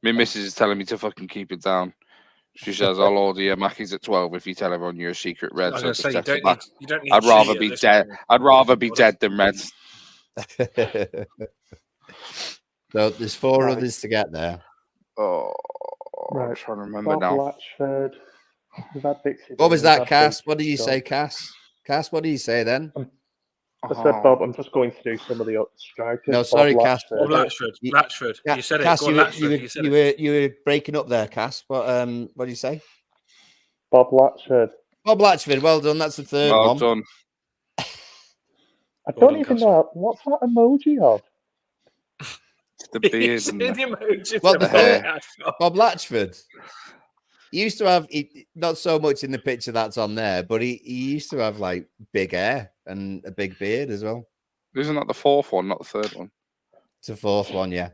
my missus is telling me to fucking keep it down. She says, I'll order your Mackies at 12 if you tell everyone you're a secret red. I was So going to say, you don't need I'd rather be dead. I'd rather be dead than red. So there's 4 others to get there. Oh, right. I'm trying to remember Bob now. Latchford. We've had Dixie. What was that, Cass? What did you say, Cass? Cass, what did you say then? I said Bob. I'm just going through some of the strikers. No, Bob sorry, Cass. Bob Latchford. Latchford. You said it. Cass, Go on, Latchford. You said it. you were breaking up there, Cass. What do you say? Bob Latchford. Bob Latchford. Well done. That's the third Well one. done. I Well don't done, even Castle. know what's that emoji of. It's the beard It's and the the... emojis Well, of the Bob third- Latchford. Bob Latchford. He used to have not so much in the picture that's on there, but he used to have like big hair and a big beard as well. Isn't that the fourth one, not the third one? It's the fourth one, yeah.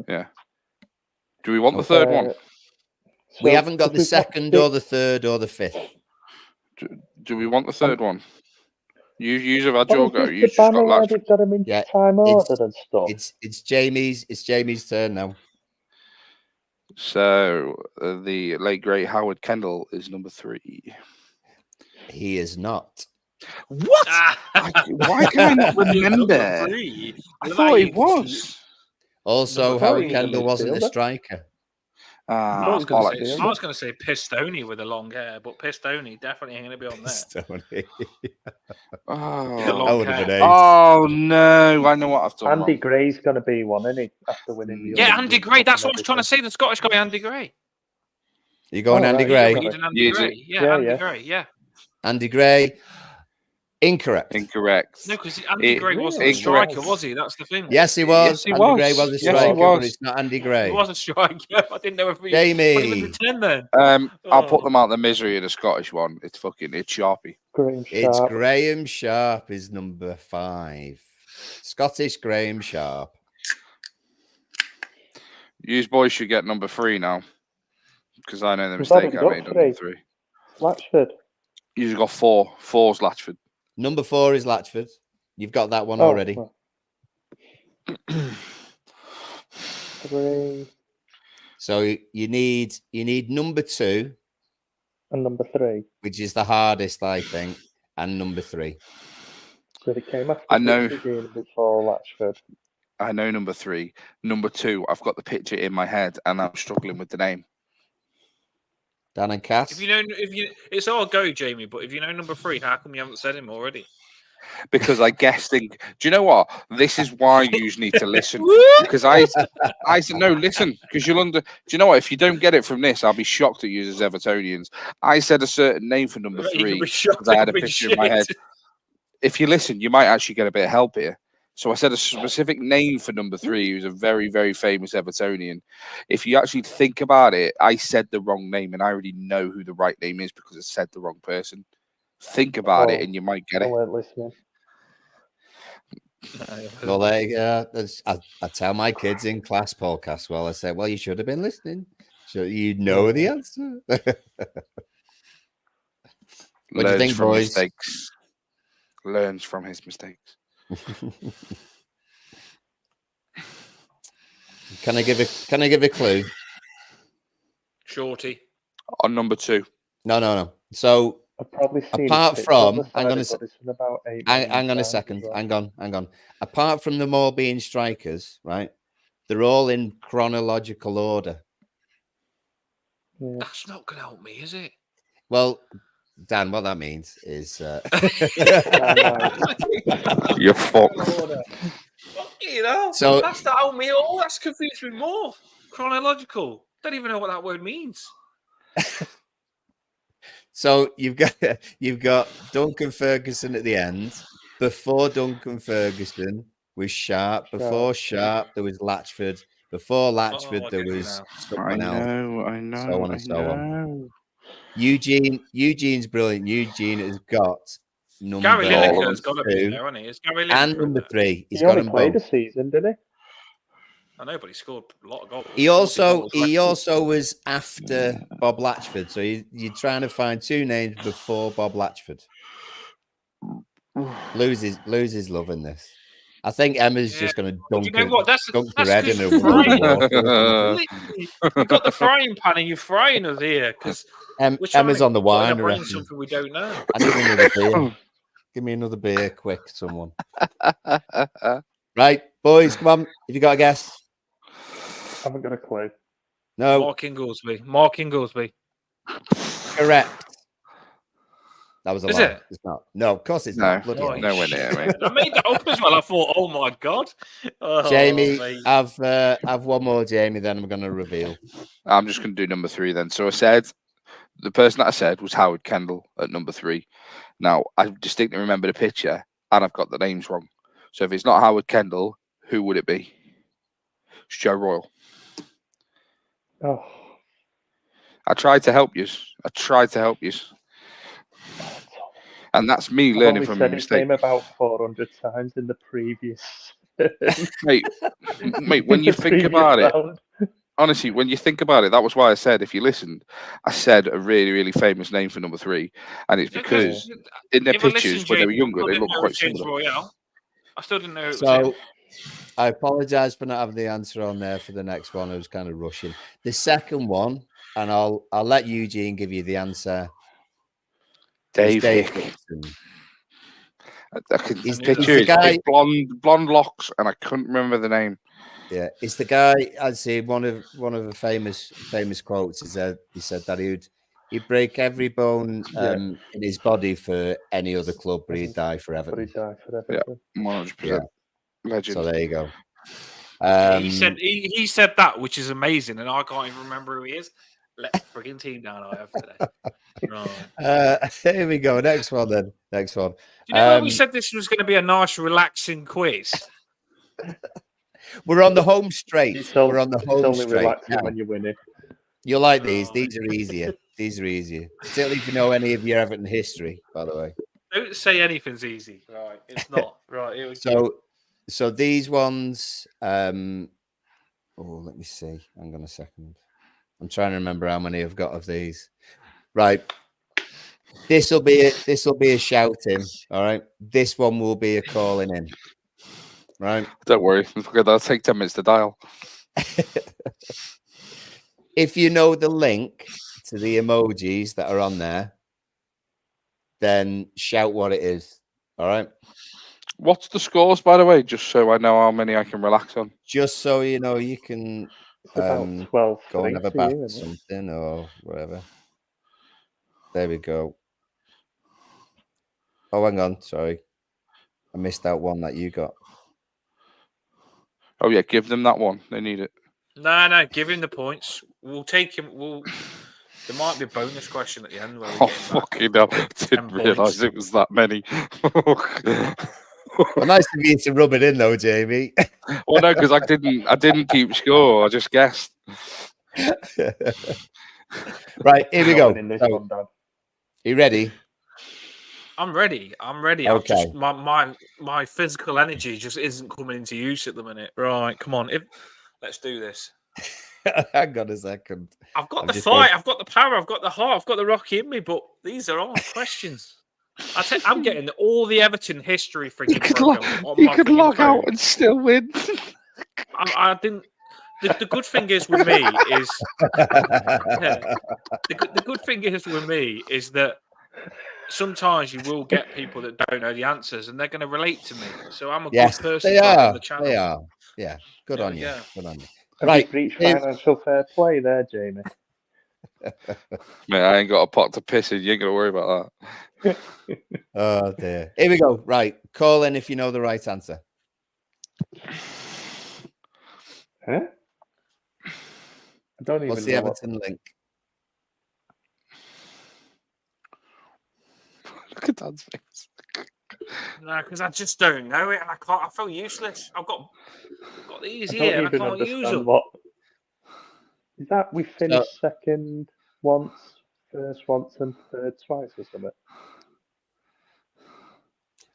Yeah. Do we want the third one? We So haven't got if the we've second or the third or the fifth. Do we want the third one? You have had What your is go. this, You the just got banner where Latchford. they've got them in Yeah, time it's- ordered and stuff? It's Jamie's turn now. So the late great Howard Kendall is number 3. He is not. What? Why can I not He's remember? number 3. I Look thought at he you. was. Also, Number Howard three. Kendall wasn't a Midfielder. striker. I was Bob going bollocks. to say Pistone with the long hair, but Pistone definitely ain't going to be on there. Stoney. The Oh. long would have hair. been ace. Oh no! I know what I've done Andy wrong. Gray's going to be one, isn't he? After winning the Yeah, Olympic Andy Gray. Cup That's and what I was trying to everything. say. The Scottish guy, Andy Gray. You going Oh, Andy right, Gray? yeah. We need an Andy Use Gray. it. Yeah, Yeah, Andy yeah. Gray. Yeah. Andy Gray. Incorrect. Incorrect. No, because Andy Gray wasn't a really striker, was. was he? That's the thing. Yes, he was. Yes, he Andy was. Gray was a Yes, he striker, but was. it's not Andy He Gray. was a striker. I didn't know if he Jamie. put him in the 10 then. I'll put Oh. them out the misery of the Scottish one. It's Sharpie. Graham It's Sharp. Graham Sharp is number 5. Scottish Graham Sharp. You boys should get number 3 now, because I know the We've mistake already I got made on number 3. Latchford. You've got 4. 4's Latchford. Number 4 is Latchford. You've got that one Oh, already. well. 3 So you need number 2, and number 3. which is the hardest, I think, and number 3. So they came after I know. Fitzgerald and before Latchford. I know number 3. Number 2, I've got the picture in my head, and I'm struggling with the name. Dan and Cass. It's all go, Jamie. But if you know number 3, how come you haven't said him already? Because I guessed. Do you know what? This is why you need to listen. Because I said no, listen. Because you'll Do you know what? If you don't get it from this, I'll be shocked at you as Evertonians. I said a certain name for number 3 because I had a picture in my head. If you listen, you might actually get a bit of help here. So I said a specific name for number 3, who's a very, very famous Evertonian. If you actually think about it, I said the wrong name, and I already know who the right name is because I said the wrong person. Think about it, and you might get I it. weren't listening. Well, there you go. I tell my kids in class, Paul Caswell, I say, well, you should have been listening. So you know the answer. What do you think, from boys? mistakes. Learns from his mistakes. Can I give a clue? Shorty. On number 2. No. So I've probably seen apart his picture on from, the I'm side, gonna but it's in about 8 hang on a times second. as well. Hang on. Apart from them all being strikers, right? They're all in chronological order. Yeah. That's not going to help me, is it? Well, Dan, what that means is You're fucked. You know, So- that's not help me at all. That's confused me more. Chronological. Don't even know what that word means. So you've got Duncan Ferguson at the end. Before Duncan Ferguson was Sharp. Before Sharp there was Latchford. Before Latchford I there get you was now. someone else. I know. So on and so on. Eugene's brilliant. Eugene has got number Gary Lineker's got to be 2 there, hasn't he? It's Gary Lineker. and number 3. He's He got only them played both. a season, didn't he? I know, but he scored a lot of goals. He 40 also goals. was after Bob Latchford. So you're trying to find 2 names before Bob Latchford. Loses loving this. I think Emma's just going to dunk You know what? That's her head in a because frying. water. You've got the frying pan and you're frying us here because Emma's on the put in wine. our I brain reckon. something we don't know. I need another beer. Give me another beer, quick, someone. Right, boys, come on. If you got a guess, I haven't got a clue. no, Mark Inglesby. correct. That was a Is lie. it? It's not. No, of course it's No. not. Bloody Oh, hell. nowhere near, mate. I made that up as well. I thought, oh my god. Oh, Jamie, mate. I've one more, Jamie, then I'm going to reveal. I'm just going to do number 3 then. So I said, the person that I said was Howard Kendall at number 3. Now, I distinctly remember the picture, and I've got the names wrong. So if it's not Howard Kendall, who would it be? It's Joe Royal. Oh, I tried to help you. And that's me I've learning only from my said his mistake. name about 400 times in the previous. Mate, when in you the think previous about it, round. honestly, when you think about it, that was why I said, if you listened, I said a really, really famous name for number 3. And it's because in their if I pictures, listened, when they were Jamie, younger, I they didn't looked know it quite was James similar. Royale. I still didn't know it was him. So I apologize for not having the answer on there for the next one. I was kind of rushing. The second one, and I'll let Eugene give you the answer. Dave Dave Hick. Hickson. I can He's picture the his guy. big blonde locks, and I couldn't remember the name. Yeah, it's the guy. I'd say one of the famous quotes is that he said that he'd break every bone in his body for any other club, but he'd die for But Everton. he died for Yeah, Everton. 100%. Legend. So there you go. he said he said that, which is amazing, and I can't even remember who he is. Let the frigging team down I have today. Right. Here we go. Next one then. Next one. Do you know when we said this was going to be a nice, relaxing quiz? We're on the home straight. We're on the home straight. It's only relaxing now. when you win it. You'll like these. These are easier. These are easier. Particularly if you know any of your Everton history, by the way. Don't say anything's easy. Right. It's not. Right. Here we So these ones, let me see. Hang on a second. I'm trying to remember how many I've got of these. Right. This will be a shouting. All right. This one will be a calling in. Right. Don't worry. That'll take 10 minutes to dial. If you know the link to the emojis that are on there, then shout what it is. All right. What's the scores, by the way? Just so I know how many I can relax on. Just so you know, you can It's about 12 go and have a for bath you, or isn't it? something or whatever. There we go. Oh, hang on. Sorry. I missed out one that you got. Oh, yeah. Give them that one. They need it. No. Give him the points. We'll take him. There might be a bonus question at the end. Where we Oh, get him back. fucking hell. I didn't realise it was that many. Well, nice of you to rub it in, though, Jamie. Well, no, because I didn't keep score. I just guessed. Right, here we go. In this So, one, Dan. you ready? I'm ready. Okay. I've just my physical energy just isn't coming into use at the minute. Right, come on. Let's do this. Hang on a second. I've got the fight. I've got the power. I've got the heart. I've got the rocky in me. But these are hard questions. I'm getting all the Everton history freaking programs on You my could freaking log phone. out and still win. I didn't. The good thing is with me is the good thing is with me is that sometimes you will get people that don't know the answers and they're going to relate to me. So I'm a good person they to have are. on the channel. They are. Yeah. Good There on we you. go. Good on you. Have Right. you breached financial fair play there, Jamie? Man, I ain't got a pot to piss in. You ain't got to worry about that. Oh, dear. Here we go. Right. Call in if you know the right answer. Huh? I don't even What's the know Everton link? Look at Dan's face. No, because I just don't know it, and I can't. I feel useless. I've got these I here, don't and I even can't use understand them. what. Is that we finished second once, first once, and third twice or something?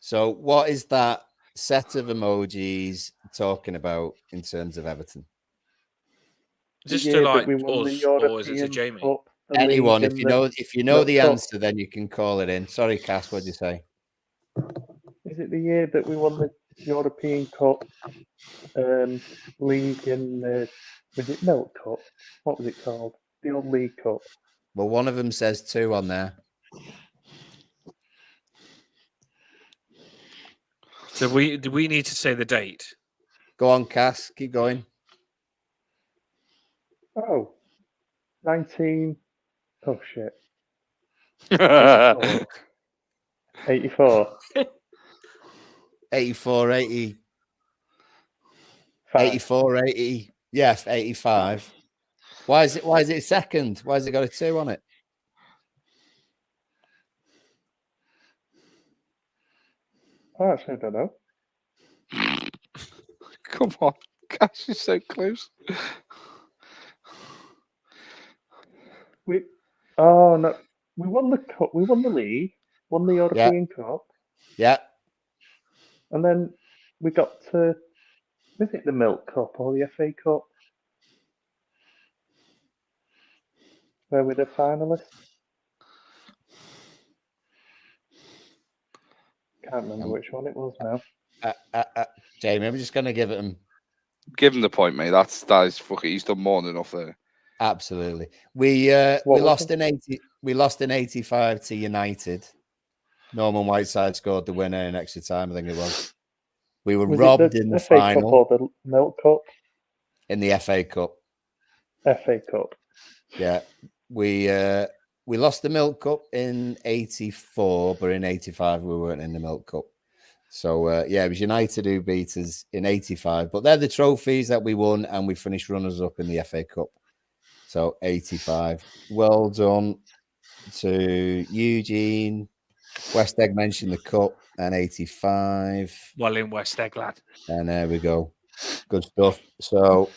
So, what is that set of emojis talking about in terms of Everton? Just The to year that like we won the us, or is it to European Jamie? Cup, the Anyone, league, if and you know the Cup. answer, then you can call it in. Sorry, Cass, what'd you say? Is it the year that we won the European Cup, league, and was it Milk Cup? What was it called? The old League Cup. Well, one of them says 2 on there. So do we need to say the date? Go on, Cass. Keep going. Oh, 19. Oh shit. 84. 84. 84, 80, 5. 84, 80. Yes, 85. Why is it second? Why has it got a 2 on it? I actually don't know. Come on. Cash is so close. Oh no, we won the cup. We won the league. Won the European Cup. Yeah. And then we got to, is it the Milk Cup or the FA Cup? Where we're the finalists? Can't remember which one it was now. Jamie, I'm just going to give it him. Give him the point, mate. That is fucking. He's done more than enough there. Absolutely. We lost in 80. We lost in 85 to United. Norman Whiteside scored the winner in extra time. I think it was. We were robbed in the FA final. Cup or the Milk Cup? In the FA Cup. FA Cup. Yeah, we lost the Milk Cup in 84, but in 85 we weren't in the Milk Cup. So it was United who beat us in 85. But they're the trophies that we won, and we finished runners up in the FA Cup. So 85. Well done to Eugene. West Egg mentioned the cup and 85. Well in West Egg, lad. And there we go. Good stuff. So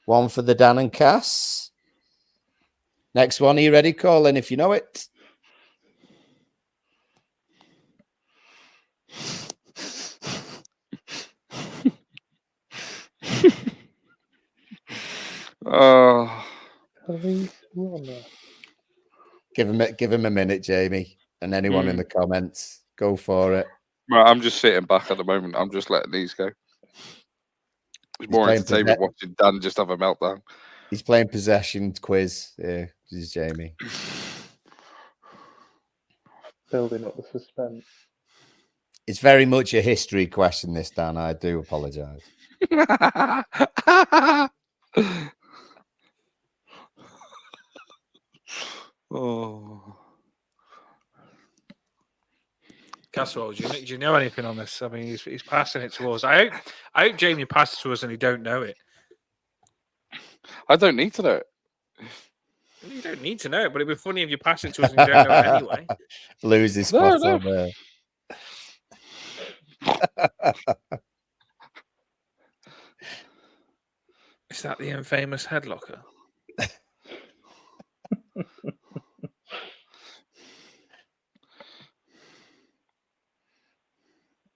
one for the Dan and Cass. Next one, are you ready? Call in if you know it. Police runner. Give him a minute, Jamie. And anyone in the comments, go for it. Right, I'm just sitting back at the moment. I'm just letting these go. It's more entertainment watching Dan just have a meltdown. He's playing possession quiz. Yeah, this is Jamie. Building up the suspense. It's very much a history question, this, Dan. I do apologise. Oh. Caswell, do you know anything on this? I mean, he's passing it to us. I hope Jamie passes to us and he don't know it. I don't need to know it. You don't need to know it, but it'd be funny if you pass it to us and you don't know it anyway. Lose his spot on there. Is that the infamous headlocker?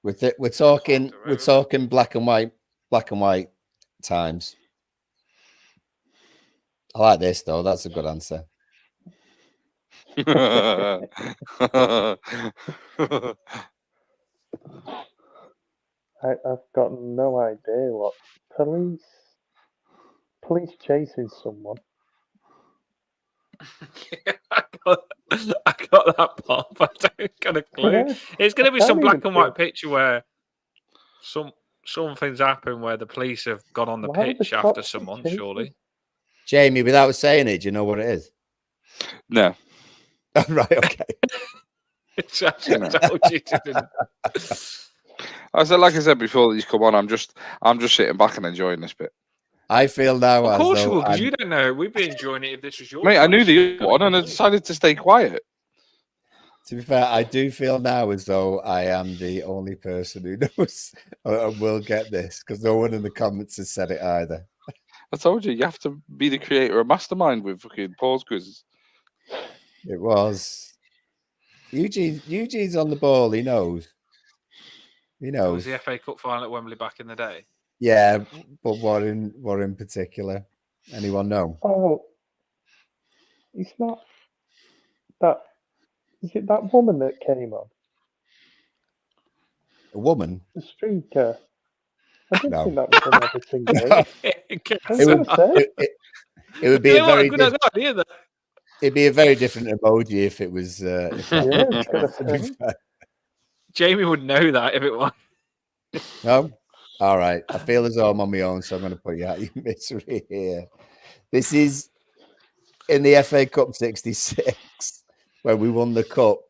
We're talking black and white times. I like this though. That's a good answer. I've got no idea what police chasing someone. I got that part, but I don't got a clue. Yeah, It's going to be some black and white think. picture where something's happened where the police have gone on the Why would the pitch after cops be someone, chasing? surely. Jamie, without saying it, do you know what it is? No. Right, okay. I told you to, didn't I said, like I said before, these come on. I'm just sitting back and enjoying this bit. I feel now. Of course you will, because you don't know. We'd be enjoying it if this was your. Mate, I knew the other one, and I decided to stay quiet. To be fair, I do feel now as though I am the only person who knows or will get this, because no one in the comments has said it either. I told you have to be the creator of Mastermind with fucking pause quizzes. It was Eugene's on the ball. He knows. He knows. It was the FA Cup final at Wembley back in the day. Yeah, but what in particular? Anyone know? Oh, it's not that. Is it that woman that came on? A woman? The streaker. I didn't No. think that was an Everton game. It would be a very idea. It'd be a very different emoji if it was. Jamie would know that if it was. No? All right. I feel as though I'm on my own, so I'm going to put you out of your misery here. This is in the FA Cup 66, where we won the cup.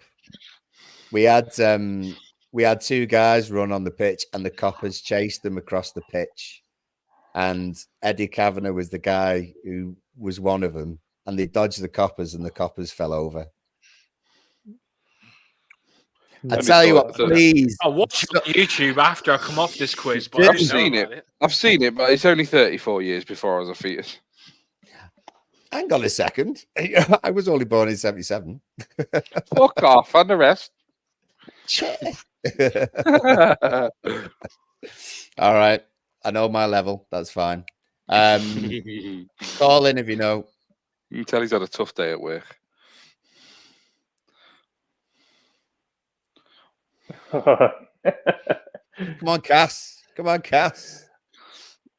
we had two guys run on the pitch, and the coppers chased them across the pitch. And Eddie Kavanagh was the guy who was one of them, and they dodged the coppers, and the coppers fell over. I tell you what, please. I'll watch it on YouTube after I come off this quiz. But I've seen it. I've seen it, but it's only 34 years before I was a fetus. Hang on a second. I was only born in 77. Fuck off, and the rest. All right. I know my level. That's fine. Call in if you know. You can tell he's had a tough day at work. Come on, Cass. Come on, Cass.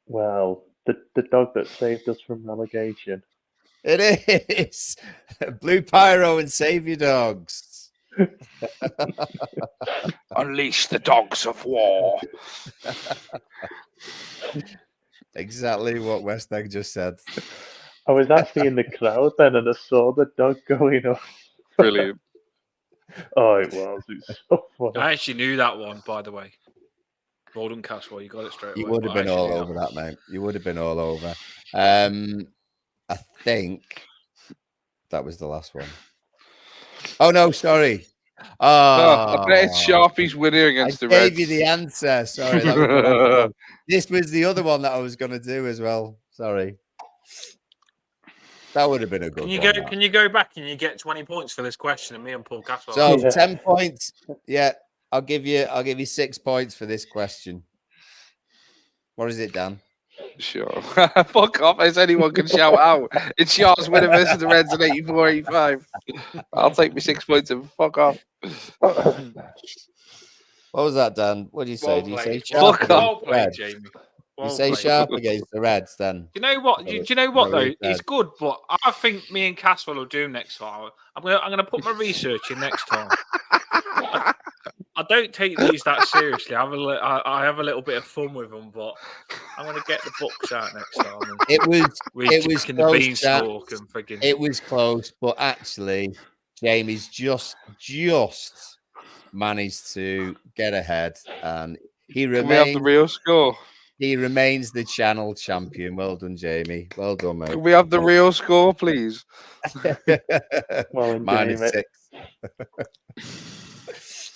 Well, the dog that saved us from relegation. It is Blue Pyro and Save Your Dogs. Unleash the dogs of war. Exactly what West Egg just said. I was actually in the crowd then, and I saw the dog going up. Brilliant. Oh, it was. It's so funny. I actually knew that one, by the way. Well done, Caswell. You got it straight away. You would have been all over that, mate. You would have been all over. I think that was the last one. Oh, no, sorry. I bet it's Sharpie's winning against the Reds. I gave you the answer. Sorry. That was the last one. This was the other one that I was going to do as well. Sorry. That would have been a good one. Can you go back and you get 20 points for this question, and me and Paul Caswell? So 10 points. Yeah, I'll give you 6 points for this question. What is it, Dan? Sure. Fuck off, as anyone can shout out. It's Sharps winning versus the Reds at 84-85. I'll take me 6 points and fuck off. What was that, Dan? What do you say? Do you say Sharp Sharp? well played, Jamie. You say Sharp against the Reds, then. You know what? Do you know what though? It's good, but I think me and Caswell will do next time. I'm gonna put my research in next time. I don't take these that seriously. I have a little bit of fun with them, but I'm gonna get the books out next time. It was the beanstalk and friggin'. It was close, but actually, Jamie's just managed to get ahead, and he remains. Can we have the real score? He remains the channel champion. Well done, Jamie. Well done, mate. Can we have the real score, please? Well, -6.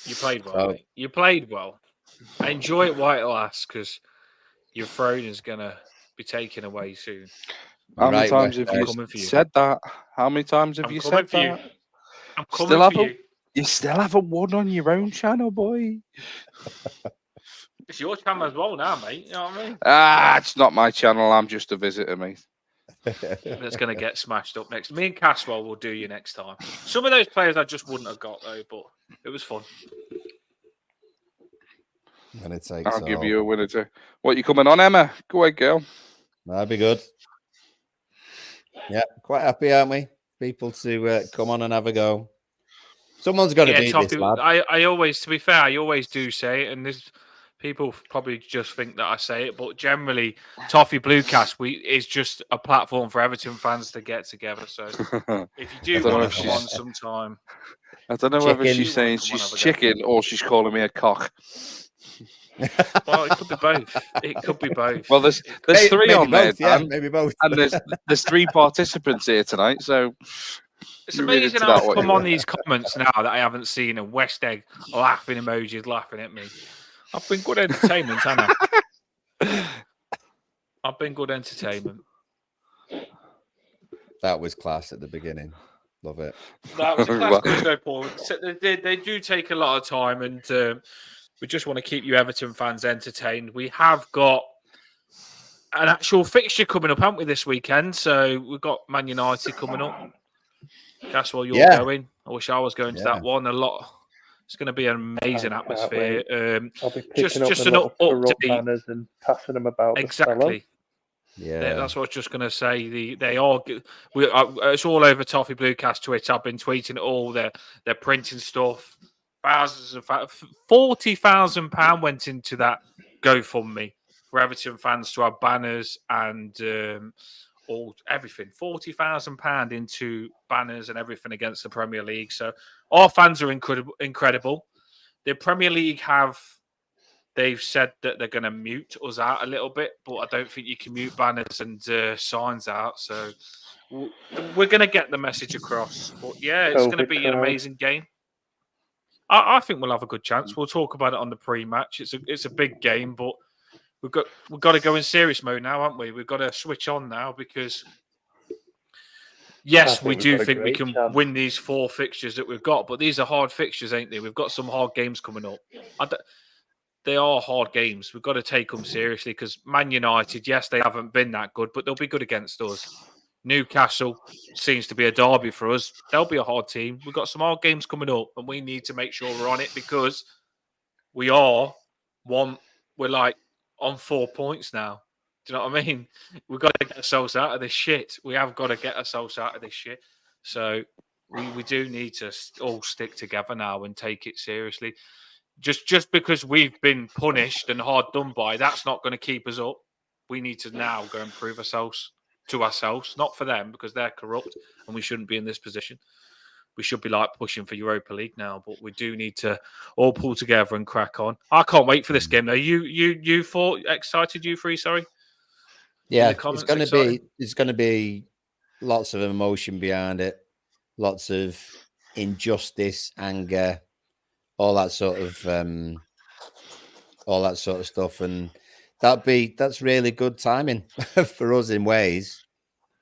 You played well, mate. You played well. Enjoy it while it lasts, because your throne is gonna be taken away soon. How many times have you said that? How many times have you said that? I'm coming for you. You still haven't won on your own channel, boy. It's your channel as well now, mate. You know what I mean? It's not my channel. I'm just a visitor, mate. That's going to get smashed up next. Me and Caswell will do you next time. Some of those players I just wouldn't have got, though, but it was fun. I'll give you a winner, too. What, you coming on, Emma? Go ahead, girl. That'd be good. Yeah, quite happy, aren't we? People to come on and have a go. Someone's got to beat this lad. I always, to be fair, I always do say it, and this people probably just think that I say it, but generally, Toffee Bluecast is just a platform for Everton fans to get together. So if you do want to come on sometime, I don't know whether she's saying she's chicken or she's calling me a cock. Well, it could be both. It could be both. Well, there's three on there, yeah, maybe both. And there's 3 participants here tonight, so. It's amazing how I've come on these comments now that I haven't seen, and West Egg laughing emojis laughing at me. I've been good entertainment, haven't I? I've been good entertainment. That was class at the beginning. Love it. That was a class quiz, Paul. They do take a lot of time, and we just want to keep you Everton fans entertained. We have got an actual fixture coming up, haven't we, this weekend? So we've got Man United coming up. Caswell, you're going. I wish I was going to that one. It's going to be an amazing atmosphere. I'll be picking up an update banners and passing them about. Exactly. Yeah, that's what I was just going to say. They are. It's all over Toffee Bluecast Twitter. I've been tweeting all their printing stuff. Thousands of £40,000 went into that GoFundMe for Everton fans to have banners and all everything, £40,000 into banners and everything against the Premier League. So our fans are incredible. The Premier League they've said that they're going to mute us out a little bit, but I don't think you can mute banners and signs out. So we're going to get the message across. But yeah, it's going to be an amazing game. I think we'll have a good chance. We'll talk about it on the pre-match. It's a big game, but we've got to go in serious mode now, haven't we? We've got to switch on now because yes, we do think we can win these 4 fixtures that we've got, but these are hard fixtures, ain't they? We've got some hard games coming up. They are hard games. We've got to take them seriously because Man United, yes, they haven't been that good, but they'll be good against us. Newcastle seems to be a derby for us. They'll be a hard team. We've got some hard games coming up, and we need to make sure we're on it because we're like on 4 points now. Do you know what I mean? We've got to get ourselves out of this shit. We have got to get ourselves out of this shit. So we do need to all stick together now and take it seriously. Just because we've been punished and hard done by, that's not going to keep us up. We need to now go and prove ourselves to ourselves, not for them because they're corrupt and we shouldn't be in this position. We should be like pushing for Europa League now, but we do need to all pull together and crack on. I can't wait for this game though. You excited? You three? Sorry. Yeah, it's going to be lots of emotion behind it, lots of injustice, anger, all that sort of stuff, and that's really good timing for us in ways.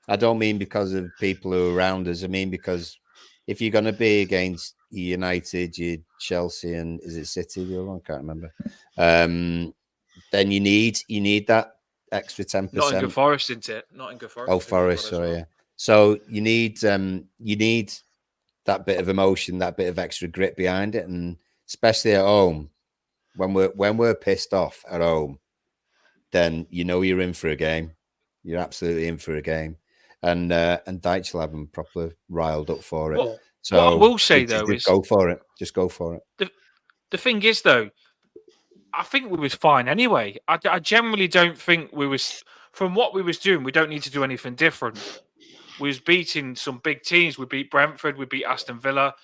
I don't mean because of people who are around us. I mean because if you're going to be against United, Chelsea, and is it City? The other one, I can't remember. Then you need that extra 10%. Nottingham Forest, isn't it? Nottingham Forest. Oh, Forest, sorry, yeah. So you need that bit of emotion, that bit of extra grit behind it, and especially at home, when we're pissed off at home, then you know you're in for a game. You're absolutely in for a game, and Dyche will have them properly riled up for it. So what I will say though is go for it. Just go for it. The thing is though, I think we was fine anyway. I generally don't think we was from what we was doing. We don't need to do anything different. We was beating some big teams. We beat Brentford. We beat Aston Villa.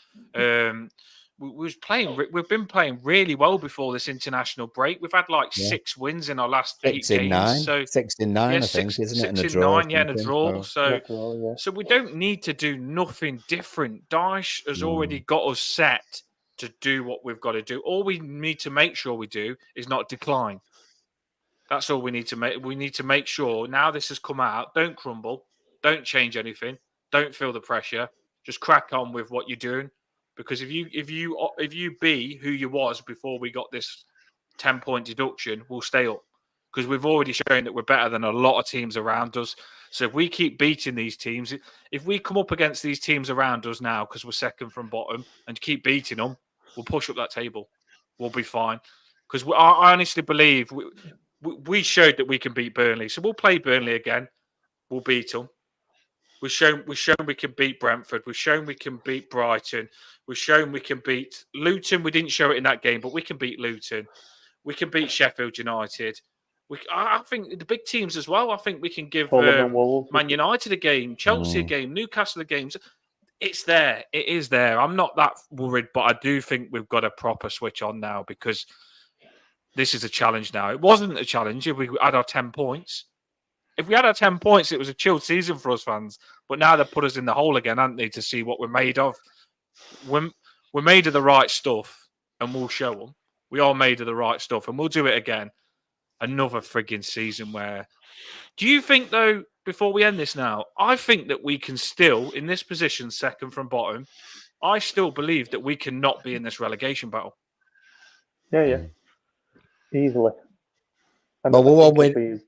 We've been playing really well before this international break. We've had like 6 wins in our last 8 games. 6 in 9, I think, isn't it? 6 in 9, and a draw. So we don't need to do nothing different. Dyche has already got us set to do what we've got to do. All we need to make sure we do is not decline. That's all we need to make. We need to make sure now this has come out. Don't crumble. Don't change anything. Don't feel the pressure. Just crack on with what you're doing. Because if you be who you was before we got this 10-point deduction, we'll stay up. Because we've already shown that we're better than a lot of teams around us. So if we keep beating these teams, if we come up against these teams around us now, because we're second from bottom, and keep beating them, we'll push up that table. We'll be fine. Because I honestly believe we showed that we can beat Burnley. So we'll play Burnley again. We'll beat them. We've shown we can beat Brentford. We've shown we can beat Brighton. We've shown we can beat Luton. We didn't show it in that game, but we can beat Luton. We can beat Sheffield United. I think the big teams as well. I think we can give Man United a game, Chelsea a game, Newcastle a game. It's there. It is there. I'm not that worried, but I do think we've got a proper switch on now because this is a challenge now. It wasn't a challenge if we had our 10 points. If we had our 10 points, it was a chilled season for us fans. But now they've put us in the hole again, haven't they, to see what we're made of. We're made of the right stuff, and we'll show them. We are made of the right stuff, and we'll do it again. Another frigging season where... Do you think, though, before we end this now, I think that we can still, in this position, second from bottom, I still believe that we cannot be in this relegation battle. Yeah. Easily. And well, we'll win.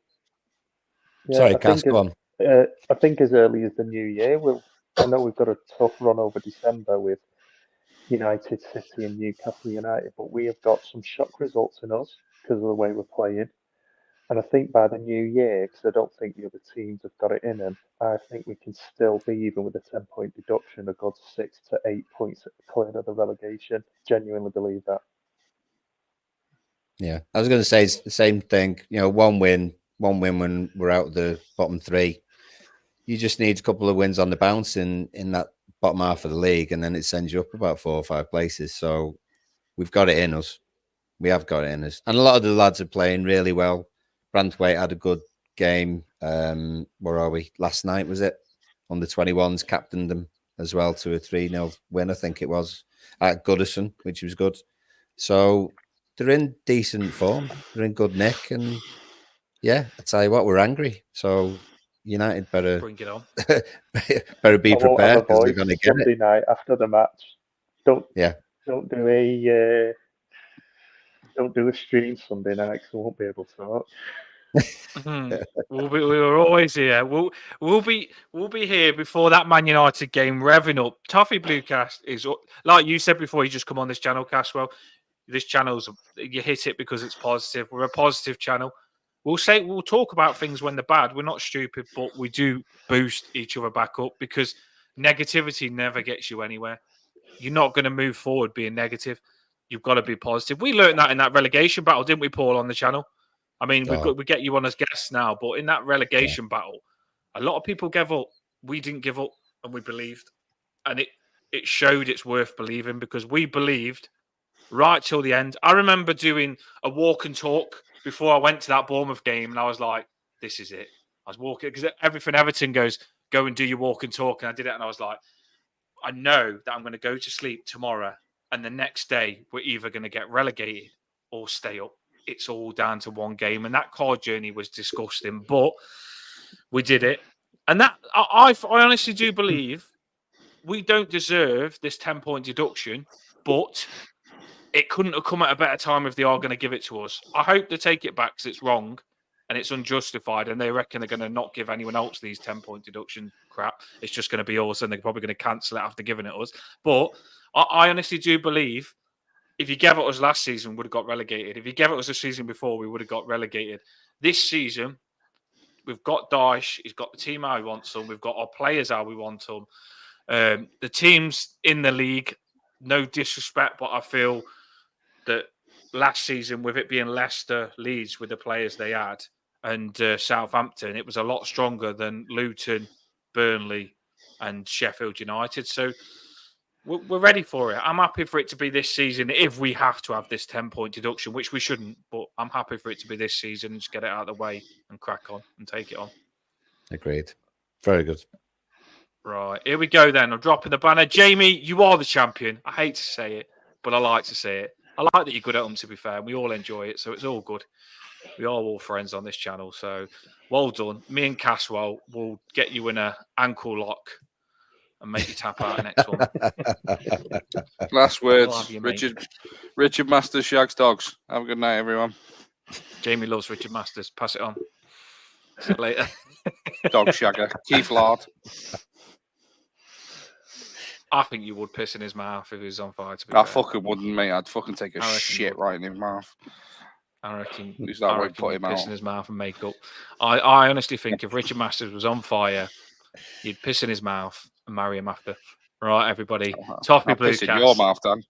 Sorry, Cass, go on. I think as early as the new year, I know we've got a tough run over December with United, City and Newcastle United, but we have got some shock results in us because of the way we're playing. And I think by the new year, because I don't think the other teams have got it in them, I think we can still be, even with a 10-point deduction, a good 6 to 8 points clear of the relegation. Genuinely believe that. Yeah, I was going to say it's the same thing. One win when we're out of the bottom 3. You just need a couple of wins on the bounce in that bottom half of the league, and then it sends you up about 4 or 5 places. So we've got it in us. We have got it in us. And a lot of the lads are playing really well. Brandthwaite had a good game. Where are we? Last night, was it? On the 21s, captained them as well to a 3-0 win, I think it was, at Goodison, which was good. So they're in decent form. They're in good nick. And yeah, I tell you what, we're angry. So United better Bring it on. better be I won't have prepared a because they're voice going to get Sunday it. night after the match. Don't Yeah. don't do a stream Sunday night because I won't be able to talk. We were always here. We'll be here before that Man United game, revving up. Toffee Bluecast is, like you said before, you just come on this channel, Caswell. This channel's, you hit it because it's positive. We're a positive channel. We'll talk about things when they're bad. We're not stupid, but we do boost each other back up because negativity never gets you anywhere. You're not going to move forward being negative. You've got to be positive. We learned that in that relegation battle, didn't we, Paul, on the channel? I mean, we get you on as guests now, but in that relegation battle, a lot of people gave up. We didn't give up, and we believed. And it showed it's worth believing because we believed right till the end. I remember doing a walk and talk before I went to that Bournemouth game, and I was like, this is it. I was walking, because everything Everton goes, go and do your walk and talk, and I did it, and I was like, I know that I'm going to go to sleep tomorrow, and the next day we're either going to get relegated or stay up. It's all down to one game, and that card journey was disgusting, but we did it. And that I honestly do believe we don't deserve this 10-point deduction, but it couldn't have come at a better time if they are going to give it to us. I hope they take it back because it's wrong and it's unjustified, and they reckon they're going to not give anyone else these 10-point deduction crap. It's just going to be us, and they're probably going to cancel it after giving it us. But I honestly do believe if you gave it us last season, we would have got relegated. If you gave it us the season before, we would have got relegated. This season, we've got Dyche. He's got the team how he wants them. We've got our players how we want them. The teams in the league, no disrespect, but I feel that last season, with it being Leicester, Leeds, with the players they had, and Southampton, it was a lot stronger than Luton, Burnley, and Sheffield United. So we're ready for it. I'm happy for it to be this season if we have to have this 10-point deduction, which we shouldn't, but I'm happy for it to be this season and just get it out of the way and crack on and take it on. Agreed. Very good. Right, here we go then. I'm dropping the banner. Jamie, you are the champion. I hate to say it, but I like to say it. I like that you're good at them, to be fair. We all enjoy it, so it's all good. We are all friends on this channel, so well done. Me and Caswell will get you in an ankle lock and make you tap out next one. Last words, You, Richard Masters, Shags Dogs. Have a good night, everyone. Jamie loves Richard Masters. Pass it on. See you later. Dog Shagger. Keith Lard. I think you would piss in his mouth if he was on fire. I fucking wouldn't, mate. I'd fucking take a shit right in his mouth. I reckon. Who's that way put him out? Piss in his mouth and make up. I honestly think if Richard Masters was on fire, you'd piss in his mouth and marry him after. Right, everybody. Toffee Blue Piss in your mouth, Dan.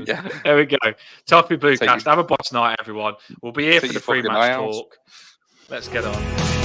Yeah. There we go. Toffee Blue Cast. Have a boss night, everyone. We'll be here for the free match talk. Let's get on.